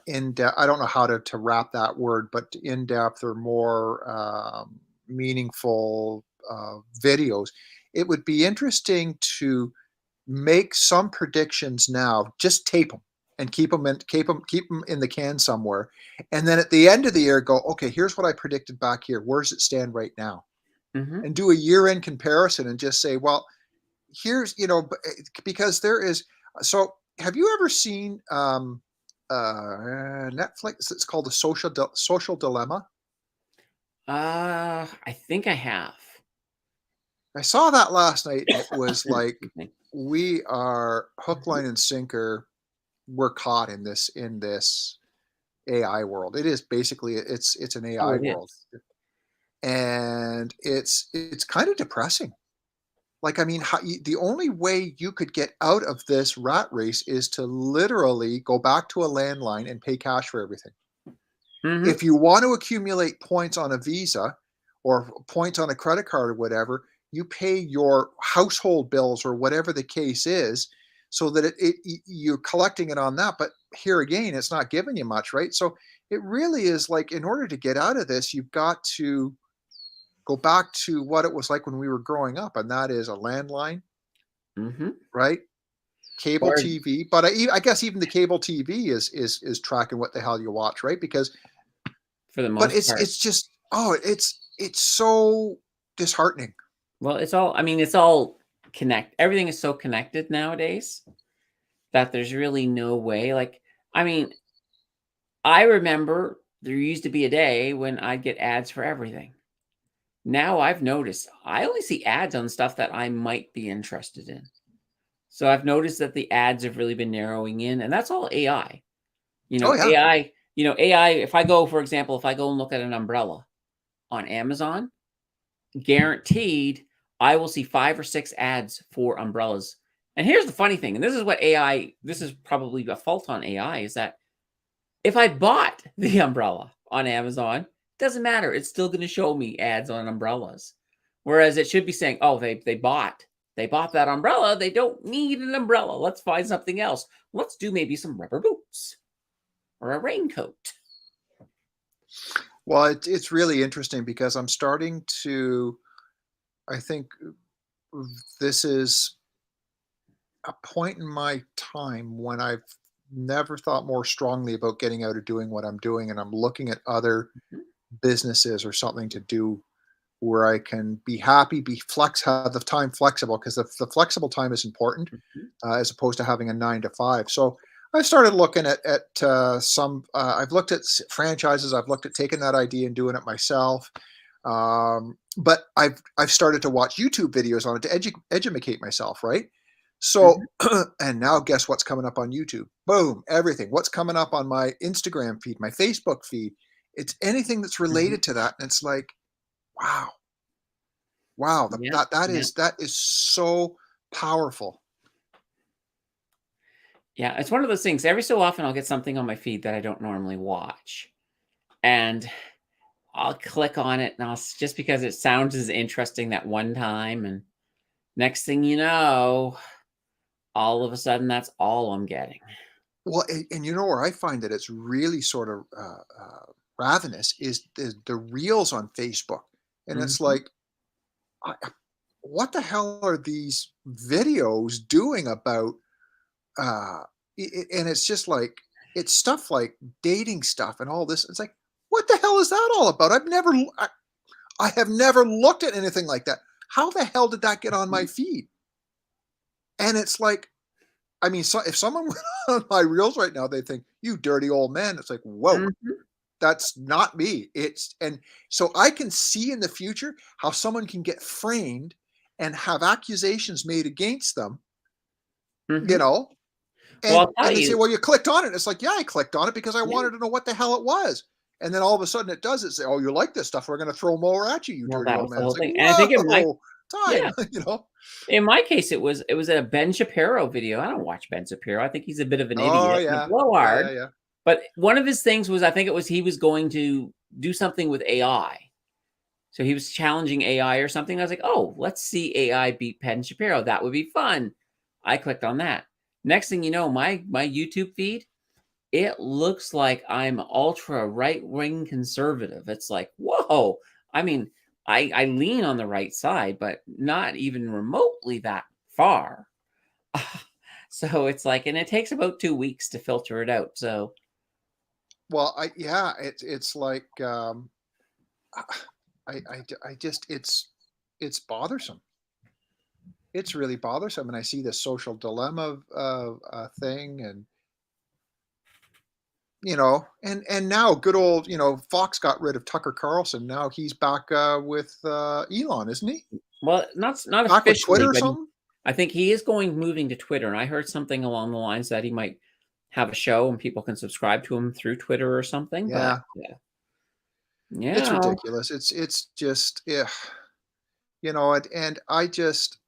in depth. I don't know how to wrap that word, but in depth or more meaningful videos. It would be interesting to make some predictions now. Just tape them and keep them in the can somewhere, and then at the end of the year, go, okay, here's what I predicted back here. Where does it stand right now? Hmm. And do a year-end comparison and just say, well, here's because there is. So, have you ever seen Netflix? It's called the Social Dilemma. I think I have. I saw that last night, and it was like Excuse me. we are hook, Mhm. line, and sinker. We're caught in this AI world. It is basically it's an Oh, AI it world, is. and it's kind of depressing. Like, I mean, the only way you could get out of this rat race is to literally go back to a landline and pay cash for everything. Hmm. If you want to accumulate points on a Visa or points on a credit card or whatever, you pay your household bills or whatever the case is, so that you're collecting it on that. But here again, it's not giving you much, right? So it really is like, in order to get out of this, you've got to go back to what it was like when we were growing up, and that is a landline, Hmm. right? Cable Or TV, but I guess even the cable TV is tracking what the hell you watch, right? Because, for the but most it's part. it's just, oh, it's so disheartening. Well, it's all everything is so connected nowadays that there's really no way. Like, I mean, I remember there used to be a day when I'd get ads for everything. Now I've noticed I only see ads on stuff that I might be interested in. So I've noticed that the ads have really been narrowing in, and that's all AI. Oh yeah. AI, if I go, for example, if I go and look at an umbrella on Amazon, guaranteed I will see 5 or 6 ads for umbrellas. And here's the funny thing, and this is probably a fault on AI, is that if I bought the umbrella on Amazon, doesn't matter. It's still going to show me ads on umbrellas. Whereas it should be saying, "Oh, they bought that umbrella. They don't need an umbrella. Let's find something else. Let's do maybe some rubber boots or a raincoat." Well, it's really interesting because I'm starting to. I think this is a point in my time when I've never thought more strongly about getting out of doing what I'm doing, and I'm looking at other Mhm, businesses or something to do where I can be happy, have the time flexible, because the flexible time is important, mhm, as opposed to having a 9 to 5. So I started looking at some. I've looked at franchises. I've looked at taking that idea and doing it myself. But I've started to watch YouTube videos on it to educate myself, right? So, mhm, and now guess what's coming up on YouTube? Boom, everything. What's coming up on my Instagram feed, my Facebook feed? It's anything that's mhm. related to that, and it's like, wow, wow, Yeah, that is so powerful. yeah. It's one of those things. Every so often, I'll get something on my feed that I don't normally watch, and I'll click on it, and just because it sounds as interesting that one time, and next thing you know, all of a sudden, that's all I'm getting. Well, and you know where I find that it's really sort of ravenous is the reels on Facebook, and it's Mhm, like, I, what the hell are these videos doing about? Uh, and it's just like, it's stuff like dating stuff and all this. It's like, what the hell is that all about? I have never looked at anything like that. How the hell did that get on my mhm, feed? And it's like, I mean, so if someone went on my reels right now, they think, you dirty old man. It's like, whoa, mhm, that's not me. And so I can see in the future how someone can get framed and have accusations made against them, you mhm. know, Well, and I'll tell they say, you. well, you clicked on it. It's like, yeah, I clicked on it because I Yeah, wanted to know what the hell it was. and then all of a sudden it does it. Say, oh, you like this stuff? We're going to throw more at you, you Well, dirty that old was the man. whole It's like, thing. And I think in my whoa, yeah, time, you know? in my case, it was a Ben Shapiro video. I don't watch Ben Shapiro. I think he's a bit of an Oh idiot and a yeah, yeah, yeah, blowhard. yeah. But one of his things was, I think it was he was going to do something with AI. So he was challenging AI or something. I was like, oh, let's see AI beat Ben Shapiro. That would be fun. I clicked on that. Next thing you know, my YouTube feed, it looks like I'm ultra right-wing conservative. It's like, whoa. I mean, I lean on the right side, but not even remotely that far. So it's like, and it takes about 2 weeks to filter it out. So Well, yeah, it's like, I just, it's bothersome. It's really bothersome, and I see this social dilemma thing, and and now good old, Fox got rid of Tucker Carlson. Now he's back with Elon, isn't he? well, not Back with officially, Twitter or but something? I think he is moving to Twitter, and I heard something along the lines that he might have a show and people can subscribe to him through Twitter or something. But Yeah, yeah, it's yeah, ridiculous. It's just, yeah, and I just,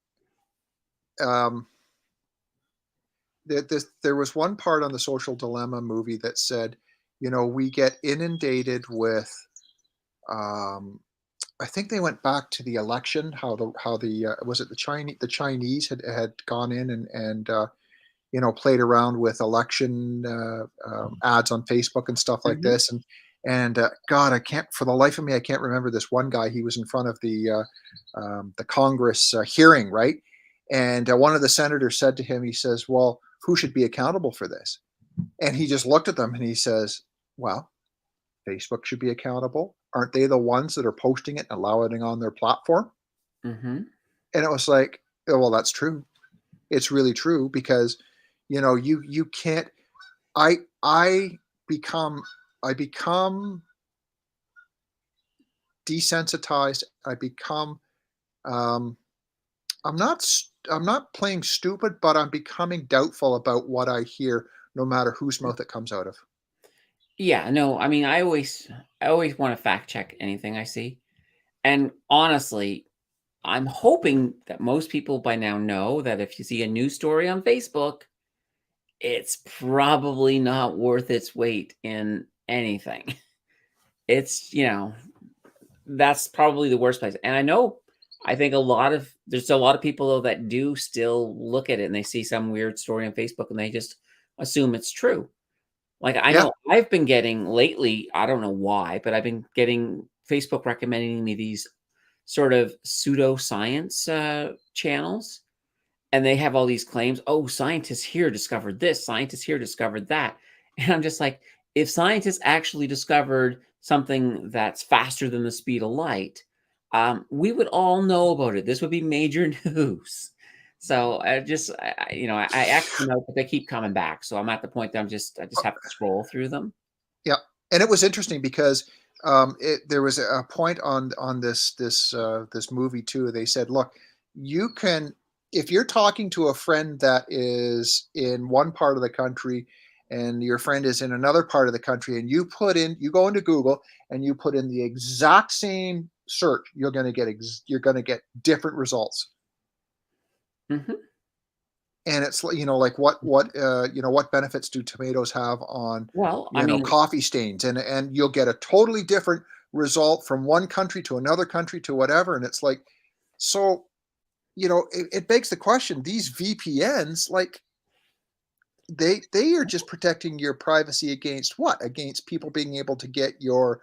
um there was one part on the Social Dilemma movie that said, we get inundated with, um I think they went back to the election, how the was it the Chinese had gone in and played around with election ads on Facebook and stuff like hmm this, and God, I can't, for the life of me, I can't remember this one guy. He was in front of the Congress hearing, right? And one of the senators said to him, he says, "Well, who should be accountable for this?" And he just looked at them and he says, "Well, Facebook should be accountable. Aren't they the ones that are posting it and allowing it on their platform?" hmm And it was like, oh, well, that's true. It's really true, because you can't. I become I become desensitized. I become, um, I'm not playing stupid, but I'm becoming doubtful about what I hear, no matter whose mouth it comes out of. yeah. No, I mean, I always want to fact check anything I see, and honestly, I'm hoping that most people by now know that if you see a news story on Facebook, it's probably not worth its weight in anything. It's, that's probably the worst place. And I think there's a lot of people though that do still look at it and they see some weird story on Facebook and they just assume it's true. Like I Yeah, know I've been getting lately, I don't know why, but I've been getting Facebook recommending me these sort of pseudoscience channels, and they have all these claims. Oh, scientists here discovered this, scientists here discovered that. And I'm just like, if scientists actually discovered something that's faster than the speed of light, we would all know about it. This would be major news. So I X them out, but they keep coming back. So I'm at the point that I just have to scroll through them. yeah. And it was interesting because there was a point on this movie too. They said, look, you can, if you're talking to a friend that is in one part of the country and your friend is in another part of the country, and you go into Google and you put in the exact same search, you're going to get different results. hmm And it's like, what benefits do tomatoes have on Well, I mean, coffee stains, and you'll get a totally different result from one country to another country to whatever. And it's like, so it begs the question, these VPNs, like, they are just protecting your privacy against what? Against people being able to get your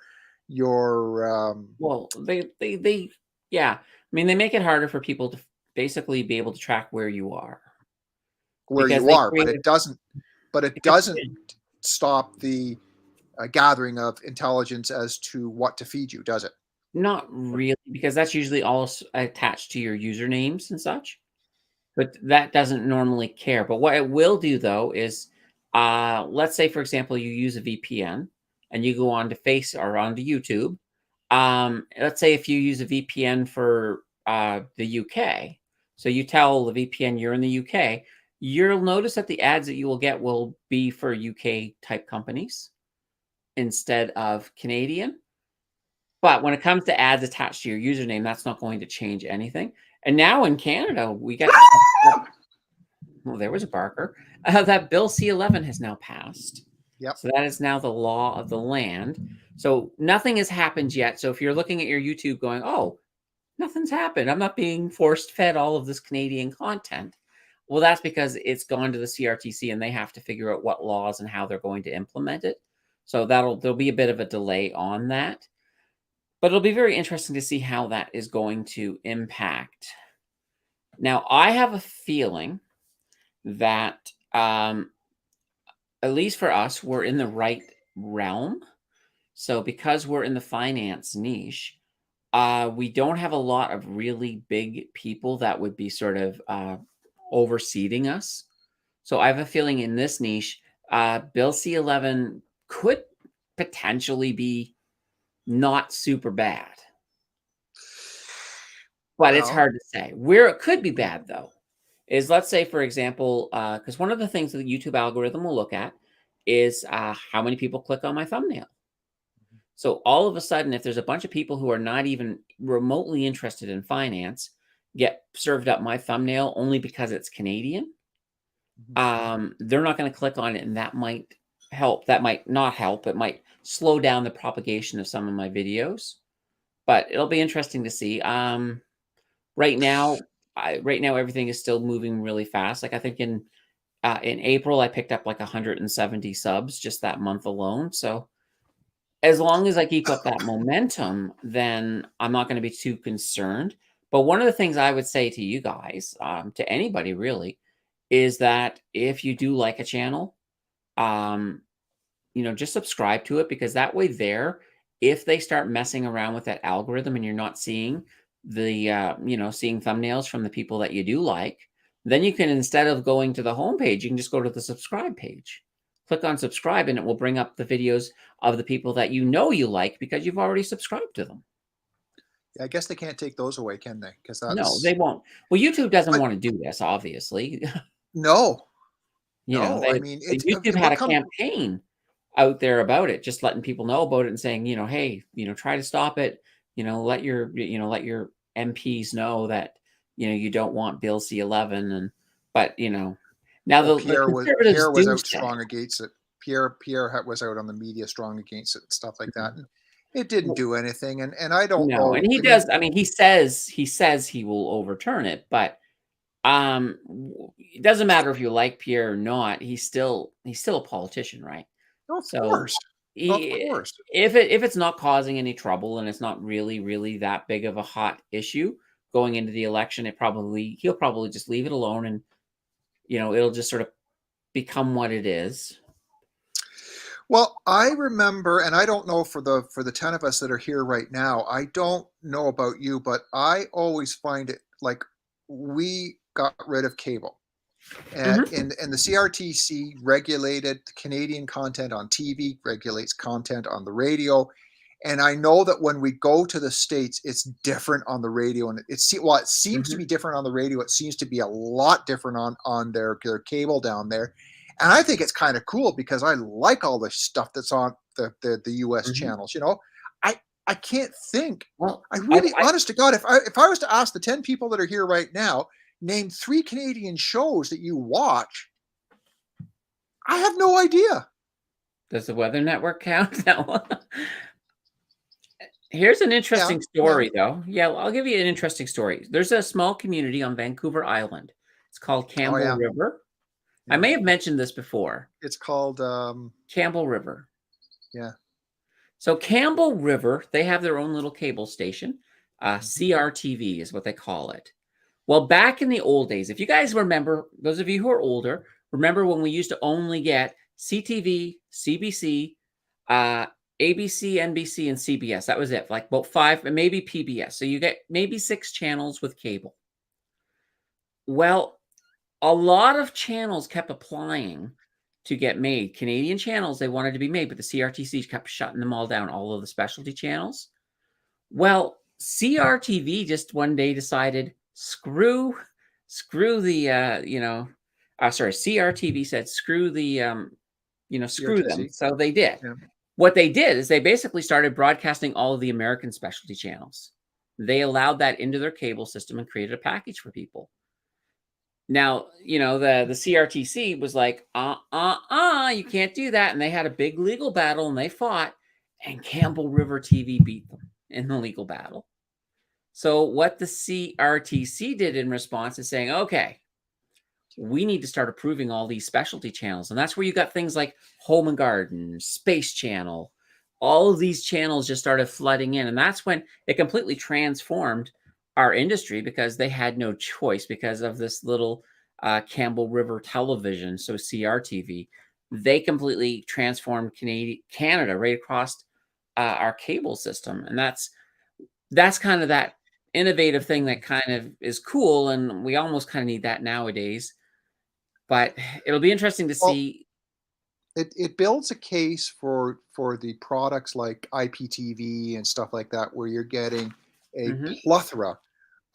well, yeah. I mean, they make it harder for people to basically be able to track where you are where because you they are, but create it doesn't, because stop the gathering of intelligence as to what to feed you, does it? not really, because that's usually all attached to your usernames and such. But that doesn't normally care. But what it will do though is, let's say for example, you use a VPN and you go on to Face or onto YouTube. Let's say if you use a VPN for the UK, so you tell the VPN you're in the UK, you'll notice that the ads that you will get will be for UK type companies. instead of Canadian. But when it comes to ads attached to your username, that's not going to change anything. And now in Canada, we got well, there was a barker. That Bill C-11 has now passed. Yep. So that is now the law of the land. So nothing has happened yet. So if you're looking at your YouTube going, oh, nothing's happened, I'm not being forced fed all of this Canadian content. Well, that's because it's gone to the CRTC and they have to figure out what laws and how they're going to implement it. So there'll be a bit of a delay on that. But it'll be very interesting to see how that is going to impact. Now, I have a feeling that, at least for us, we're in the right realm. So because we're in the finance niche, we don't have a lot of really big people that would be sort of overseeding us. So I have a feeling in this niche, Bill C-11 could potentially be not super bad. But it's hard to say. Where it could be bad, though, is let's say, for example, because one of the things that the YouTube algorithm will look at is how many people click on my thumbnail. So all of a sudden, if there's a bunch of people who are not even remotely interested in finance get served up my thumbnail only because it's Canadian, they're not going to click on it, and that might help. That might not help. It might slow down the propagation of some of my videos, but it'll be interesting to see. Right now, everything is still moving really fast. Like I think in April, I picked up like 170 subs just that month alone. So as long as I keep up that momentum, then I'm not going to be too concerned. But one of the things I would say to you guys, to anybody really, is that if you do like a channel, just subscribe to it, because that way if they start messing around with that algorithm and you're not seeing the, seeing thumbnails from the people that you do like, then you can, instead of going to the homepage, you can just go to the subscribe page. Click on subscribe and it will bring up the videos of the people that you like because you've already subscribed to them. Yeah, I guess they can't take those away, can they? Because No, they won't. Well, YouTube doesn't want to do this, obviously. No. I mean, YouTube had a campaign out there about it, just letting people know about it and saying, hey, try to stop it. Let your MPs know that, you don't want Bill C-11. But now the conservatives was out strong against it. Pierre was out on the media strong against it and stuff like that. And it didn't do anything. And I don't know. And he does. I mean, he says he will overturn it, but it doesn't matter if you like Pierre or not. He's still a politician, right? Of course. If it's not causing any trouble and it's not really that big of a hot issue going into the election, he'll probably just leave it alone, and it'll just sort of become what it is. Well, I remember, and I don't know for the 10 of us that are here right now, I don't know about you, but I always find it like we got rid of cable. And the CRTC regulated Canadian content on TV, regulates content on the radio. And I know that when we go to the States, it's different on the radio. And it seems to be different on the radio. It seems to be a lot different on their cable down there. And I think it's kind of cool because I like all the stuff that's on the US channels. I can't think. Well, honest to God, if I was to ask the 10 people that are here right now, name 3 Canadian shows that you watch, I have no idea. Does the Weather Network count? No. Here's an interesting story, though. Yeah, I'll give you an interesting story. There's a small community on Vancouver Island. It's called Campbell River. I may have mentioned this before. It's called Campbell River. Yeah. So Campbell River, they have their own little cable station. CRTV is what they call it. Well, back in the old days, if you guys remember, those of you who are older, remember when we used to only get CTV, CBC, ABC, NBC, and CBS. That was it, like about 5, and maybe PBS. So you get maybe 6 channels with cable. Well, a lot of channels kept applying to get made. Canadian channels, they wanted to be made, but the CRTC kept shutting them all down, all of the specialty channels. Well, CRTV just one day decided, screw the, CRTV said, screw the, screw them. So they did. Yeah. What they did is they basically started broadcasting all of the American specialty channels. They allowed that into their cable system and created a package for people. Now, the CRTC was like, you can't do that. And they had a big legal battle and they fought, and Campbell River TV beat them in the legal battle. So what the CRTC did in response is saying, okay, we need to start approving all these specialty channels. And that's where you got things like Home and Garden, Space Channel. All of these channels just started flooding in. And that's when it completely transformed our industry, because they had no choice because of this little Campbell River Television, so CRTV. They completely transformed Canada right across our cable system. And that's kind of that innovative thing that kind of is cool. And we almost kind of need that nowadays. But it'll be interesting to Well, see. it builds a case for the products like IPTV and stuff like that, where you're getting a Mhm. plethora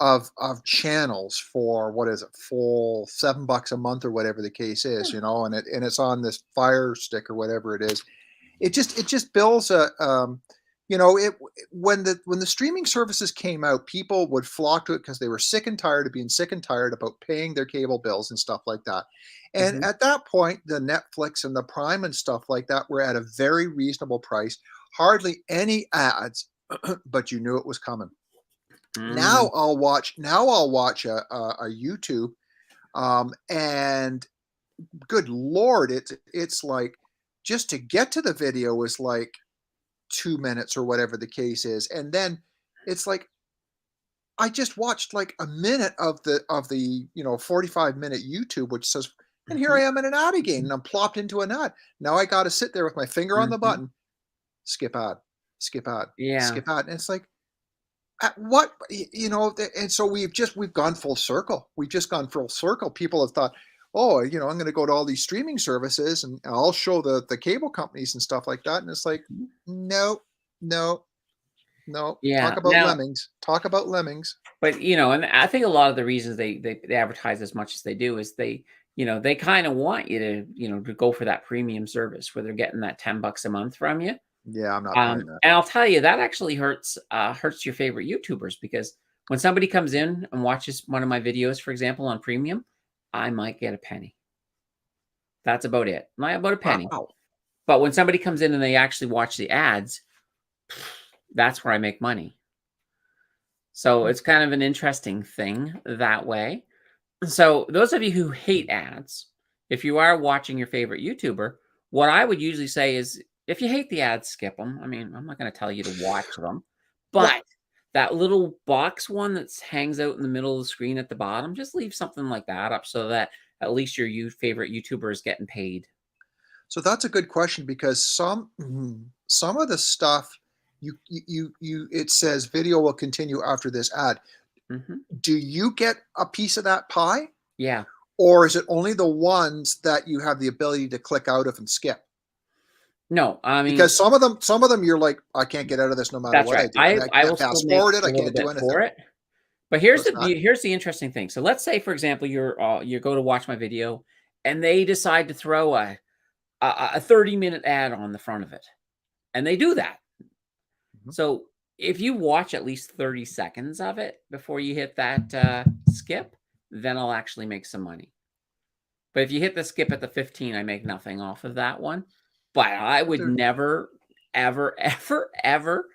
of channels for, what is it, full $7 a month or whatever the case is, and it's on this Fire Stick or whatever it is. It just builds a it when the streaming services came out, people would flock to it because they were sick and tired of being sick and tired about paying their cable bills and stuff like that. And Mhm. at that point, the Netflix and the Prime and stuff like that were at a very reasonable price, hardly any ads, but you knew it was coming. Mm. Now I'll watch a YouTube, and good lord, it's like, just to get to the video is like 2 minutes or whatever the case is, and then it's like, I just watched like a minute of the 45-minute YouTube, which says, and here Mhm. I am in an ad again, and I'm plopped into an ad. Now I got to sit there with my finger on the Mhm. button, skip ad, skip ad, Yeah. skip ad, and it's like, at what and so we've gone full circle. We've just gone full circle. People have thought, oh, I'm going to go to all these streaming services and I'll show the cable companies and stuff like that. And it's like, Mhm. no, no, no. Talk Yeah. about Now, lemmings. Talk about lemmings. but and I think a lot of the reasons they advertise as much as they do is they kind of want you to to go for that premium service where they're getting that $10 a month from you. Yeah, I'm not paying that. And I'll tell you, that actually hurts your favorite YouTubers, because when somebody comes in and watches one of my videos, for example, on premium, I might get a penny. That's about it. Not about a penny. Wow. But when somebody comes in and they actually watch the ads, that's where I make money. So it's kind of an interesting thing that way. So those of you who hate ads, if you are watching your favorite YouTuber, what I would usually say is, if you hate the ads, skip them. I mean, I'm not going to tell you to watch them, Well, but that little box one that hangs out in the middle of the screen at the bottom, just leave something like that up so that at least your favorite YouTuber is getting paid. so that's a good question, because some of the stuff, it says video will continue after this ad. Hmm. Do you get a piece of that pie? Yeah. Or is it only the ones that you have the ability to click out of and skip? No, I mean, Because some of them you're like, I can't get out of this no matter that's what I right. do. I I I will can't still fast make forward it. a I little can't do bit anything. for it. But So it's not. here's the interesting thing. So let's say, for example, you go to watch my video and they decide to throw a 30-minute ad on the front of it. And they do that. Mhm. So if you watch at least 30 seconds of it before you hit that skip, then I'll actually make some money. But if you hit the skip at the 15, I make nothing off of that one. But I would There- never, ever, ever, ever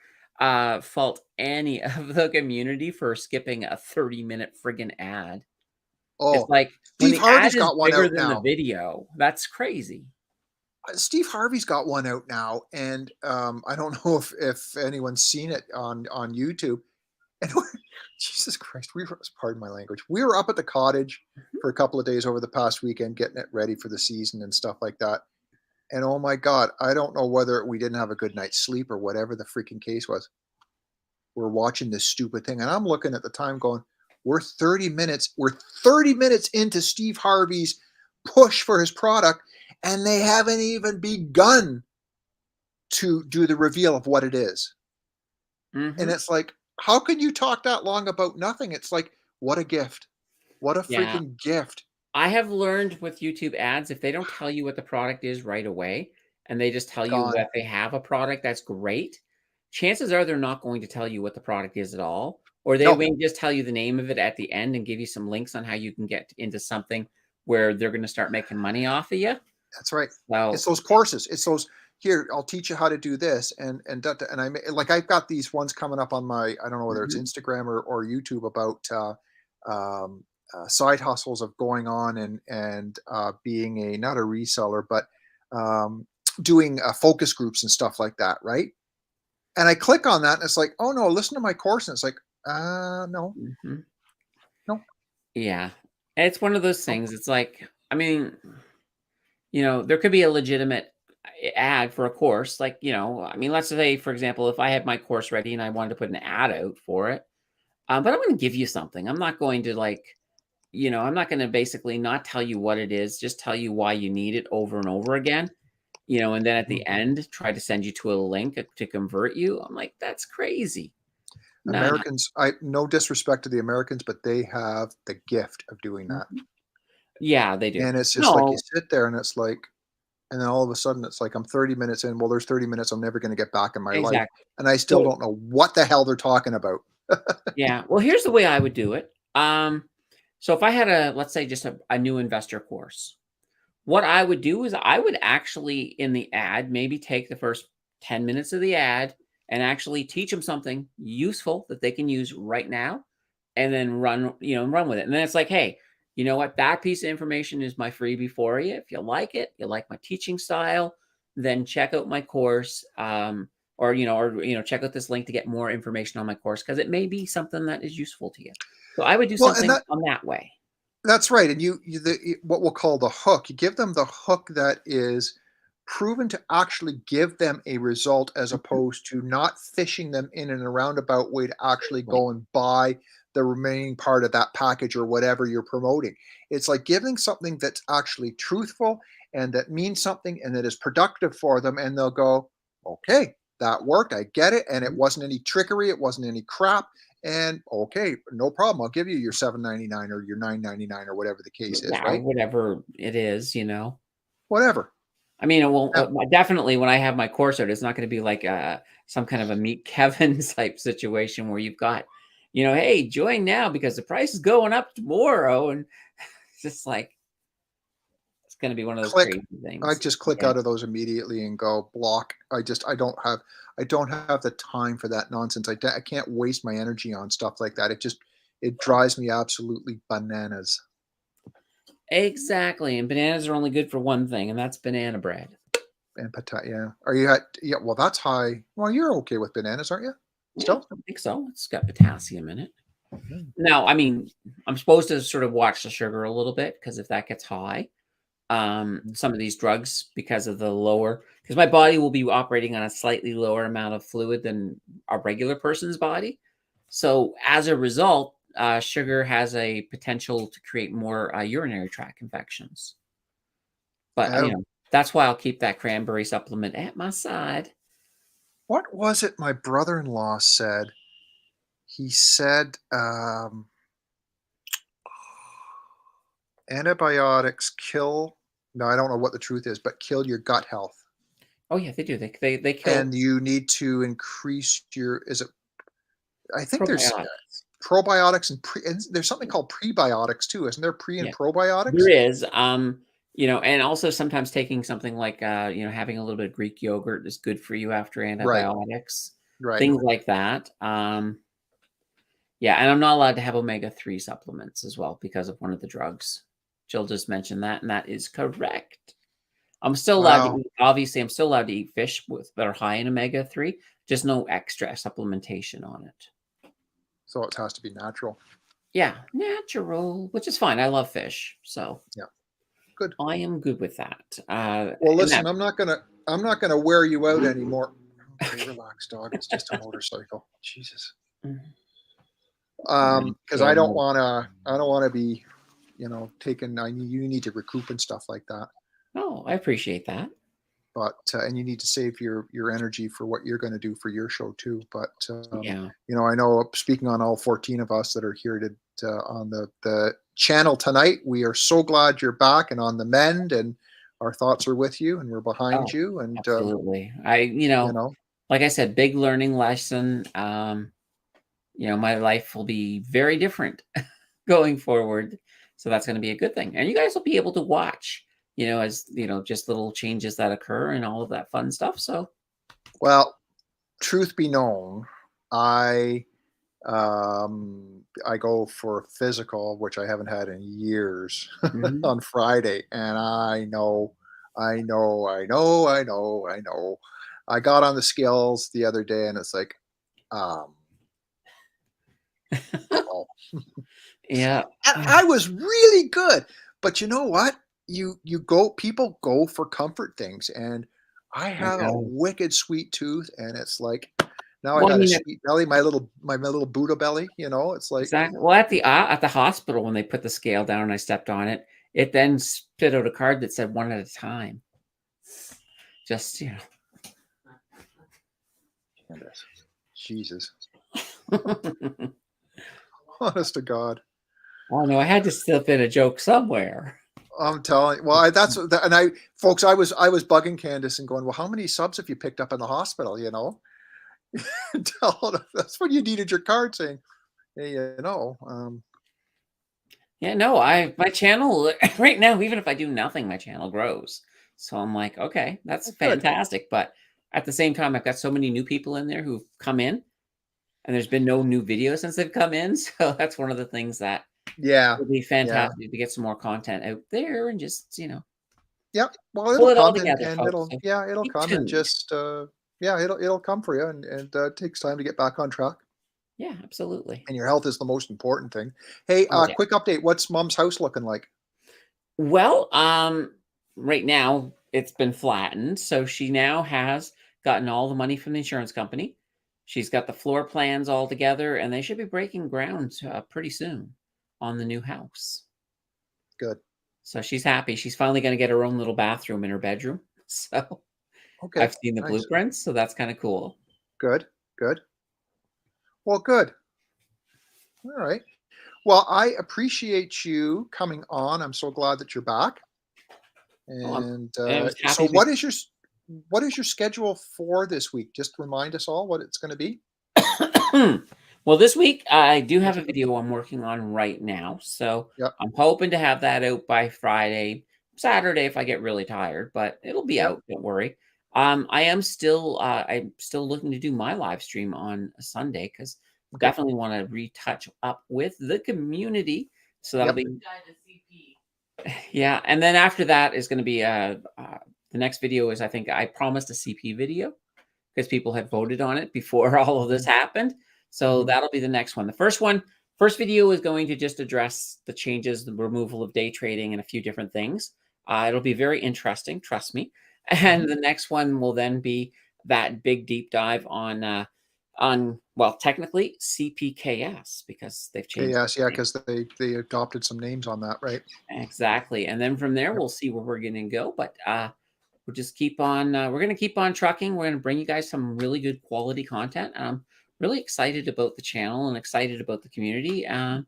fault any of the community for skipping a 30-minute friggin' ad. It's Oh, like when Steve the ad Harvey's is got one bigger out than the now. video, that's crazy. Steve Harvey's got one out now, and I don't know if anyone's seen it on YouTube. And Jesus Christ, pardon my language. We were up at the cottage Mhm. for a couple of days over the past weekend, getting it ready for the season and stuff like that. And oh my God, I don't know whether we didn't have a good night's sleep or whatever the freaking case was. We're watching this stupid thing, and I'm looking at the time, going, We're 30 minutes into Steve Harvey's push for his product, and they haven't even begun to do the reveal of what it is. And Mhm. it's like, how can you talk that long about nothing? It's like, what a gift. What a Yeah. freaking gift. I have learned with YouTube ads, if they don't tell you what the product is right away, and they just tell you Gone. that they have a product that's great, chances are they're not going to tell you what the product is at all, or they No, may just tell you the name of it at the end and give you some links on how you can get into something where they're going to start making money off of you. that's right. It's So, those courses. It's those, here, I'll teach you how to do this. And like, I've got these ones coming up on my, I don't know whether it's mhm, Instagram or YouTube, about side hustles of going on and being not a reseller, but um, doing focus groups and stuff like that, right? And I click on that, and it's like, oh no, listen to my course, and it's like, no, mhm. no, Yeah. It's one of those no. things. It's like, I mean, there could be a legitimate ad for a course. Like, I mean, let's say, for example, if I had my course ready and I wanted to put an ad out for it, but I'm going to give you something. I'm not going to I'm not going to basically not tell you what it is, just tell you why you need it over and over again, and then at Mhm. the end, try to send you to a link to convert you. I'm like, that's crazy. Nah. Americans, I no disrespect to the Americans, but they have the gift of doing that. Mhm. Yeah, they do. And it's just like you No, sit there and it's like, and then all of a sudden it's like I'm 30 minutes in. Well, there's 30 minutes I'm never going to get back in my life. exactly. And I still So, don't know what the hell they're talking about. yeah. Well, here's the way I would do it. So if I had let's say just a new investor course, what I would do is I would actually in the ad maybe take the first 10 minutes of the ad and actually teach them something useful that they can use right now and then run with it. And then it's like, hey, you know what? That piece of information is my freebie for you. If you like it, you like my teaching style, then check out my course. Check out this link to get more information on my course because it may be something that is useful to you. So I would do Well, and something on that way. that's right. And what we'll call the hook, you give them the hook that is proven to actually give them a result, as Mhm. opposed to not fishing them in and a roundabout way to actually Right. go and buy the remaining part of that package or whatever you're promoting. It's like giving something that's actually truthful and that means something and that is productive for them. And they'll go, okay, that worked. I get it. And it Mhm. wasn't any trickery. It wasn't any crap. And okay, no problem. I'll give you your 7.99 or your 9.99 or whatever the case is, Yeah, right? whatever it is. Whatever. I mean, it won't Now, definitely when I have my course out, it's not gonna be like, some kind of a Meet Kevin type situation where you've got, "Hey, join now because the price is going up tomorrow," and it's just like it's gonna be one of those click. crazy I things. just click Yeah. out of those immediately and go block. I don't have the time for that nonsense. I can't waste my energy on stuff like that. It drives me absolutely bananas. Exactly, and bananas are only good for one thing, and that's banana bread. And yeah. Are you at, yeah, well, that's high. Well, you're okay with bananas, aren't you? Yeah, Still? I think so. It's got potassium in it. Mm. Now, I mean, I'm supposed to sort of watch the sugar a little bit because if that gets high, some of these drugs because of the lower because my body will be operating on a slightly lower amount of fluid than a regular person's body. So as a result, sugar has a potential to create more urinary tract infections. But Oh, that's why I'll keep that cranberry supplement at my side. what was it my brother-in-law said? He said, antibiotics kill, no, I don't know what the truth is, but kill your gut health. Oh yeah, they do. They kill And you need to increase your, is it, I think there's probiotics. probiotics and there's something called prebiotics too, isn't there? Pre and Yeah, there probiotics? is. And also sometimes taking something like having a little bit of Greek yogurt is good for you after Right, antibiotics, right. things like that. Yeah, and I'm not allowed to have omega-3 supplements as well because of one of the drugs. Jill just mentioned that, and that is correct. I'm still allowed to Wow. eat obviously, I'm still allowed to eat fish that are high in omega-3, just no extra supplementation on it. So it has to be natural. Yeah, natural, which is fine. I love fish, so Yeah, good. I am good with that. Well, And that listen, I'm not gonna wear you out anymore. Okay, relax, dog. It's just a motorcycle. Jesus. Mhm. Because I don't wanna be, taken. You need to recoup and stuff like that. Oh, I appreciate that. But and you need to save your energy for what you're going to do for your show too. But Yeah. I know, speaking on all 14 of us that are here on the channel tonight, we are so glad you're back and on the mend and our thoughts are with you, and we're behind Oh, you. And absolutely. you know, Like I said, big learning lesson. My life will be very different going forward. So that's going to be a good thing. And you guys will be able to watch, as, just little changes that occur and all of that fun stuff. So, well, truth be known, I go for physical, which I haven't had in years, mhm. on Friday, and I know. I got on the scales the other day, and it's like, um, uh-oh. Yeah. I was really good, but you know what? People go for comfort things, and I I have a know. wicked sweet tooth, and it's like now I Well, I got a mean, sweet belly, my little Buddha belly. It's like, exactly. Well, at the hospital, when they put the scale down and I stepped on it, it then spit out a card that said one at a time. Just, Candace, Jesus, Oh honest to God. no, I had to slip in a joke somewhere. I'm telling. Well, and folks, I was bugging Candace and going, well, how many subs have you picked up in the hospital? Tell her that's when you needed your card saying, hey, Yeah, no, my channel right now, even if I do nothing, my channel grows. So I'm like, okay, that's oh, good. fantastic. But at the same time, I've got so many new people in there who've come in, and there's been no new videos since they've come in. So that's one of the things that Yeah, would be yeah, fantastic to get some more content out there and just, yep. Well, pull it'll it all come, together, and folks. So it'll keep come, and tuned. just yeah, it'll come for you, and it takes time to get back on track. Yeah, absolutely. And your health is the most important thing. Hey, Oh yeah. quick update. What's Mom's house looking like? Well, right now it's been flattened, so she now has gotten all the money from the insurance company. She's got the floor plans all together, and they should be breaking ground pretty soon on the new house. Good. So she's happy. She's finally going to get her own little bathroom in her bedroom. So Okay. I've seen the Nice. blueprints, so that's kind of cool. Good. Good. Well, good. All right. Well, I appreciate you coming on. I'm so glad that you're back. Oh, And I was so, happy to be. what is your schedule for this week? Just remind us all what it's going to be. Well, this week I do have Yes. a video I'm working on right now, so Yep. I'm hoping to have that out by Friday, Saturday if I get really tired, but it'll be Yep. out. Don't worry. I'm still looking to do my live stream on a Sunday because Okay. definitely want to retouch up with the community. So that'll Yep. be yeah, and then after that is going to be the next video is I think I promised a CP video because people had voted on it before all of this Mhm. happened. So Mhm. that'll be the next one. First video is going to just address the changes, the removal of day trading, and a few different things. It'll be very interesting, trust me. Mhm. And the next one will then be that big deep dive on well, technically CPKS because they've Okay. changed Yes. Yeah. the name. Because they adopted some names on that, right? Exactly. And then from there, Yep. we'll see where we're going to go. But we'll just we're going to keep on trucking. We're going to bring you guys some really good quality content. And I'm really excited about the channel and excited about the community. I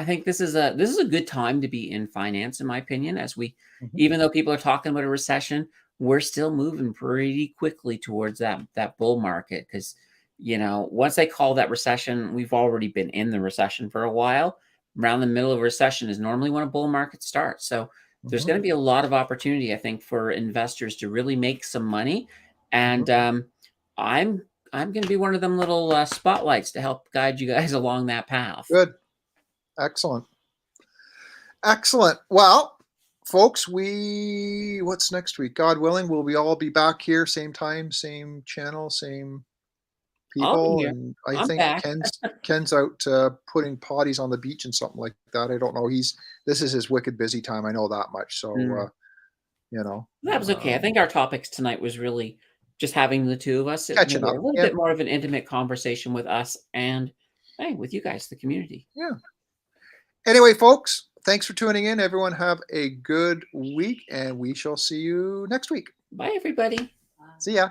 think this is a good time to be in finance, in my opinion, as Mhm. even though people are talking about a recession, we're still moving pretty quickly towards that bull market. Because, once they call that recession, we've already been in the recession for a while. Around the middle of a recession is normally when a bull market starts. So there's Mhm. going to be a lot of opportunity, I think, for investors to really make some money. Mhm. And I'm I'm going to be one of them little spotlights to help guide you guys along that path. Good. Excellent. Excellent. Well, folks, what's next week? God willing, will we all be back here, same time, same channel, same I'll be people? here. And I I'm think back. Ken's out putting potties on the beach and something like that. I don't know. This is his wicked busy time. I know that much. So Mm. you know, That was okay. I think our topics tonight was really just having the two of us sitting catching here, a up. little Yeah, bit more of an intimate conversation with us and hey, with you guys, the community. yeah. Anyway, folks, thanks for tuning in. Everyone have a good week, and we shall see you next week. Bye, everybody. See ya.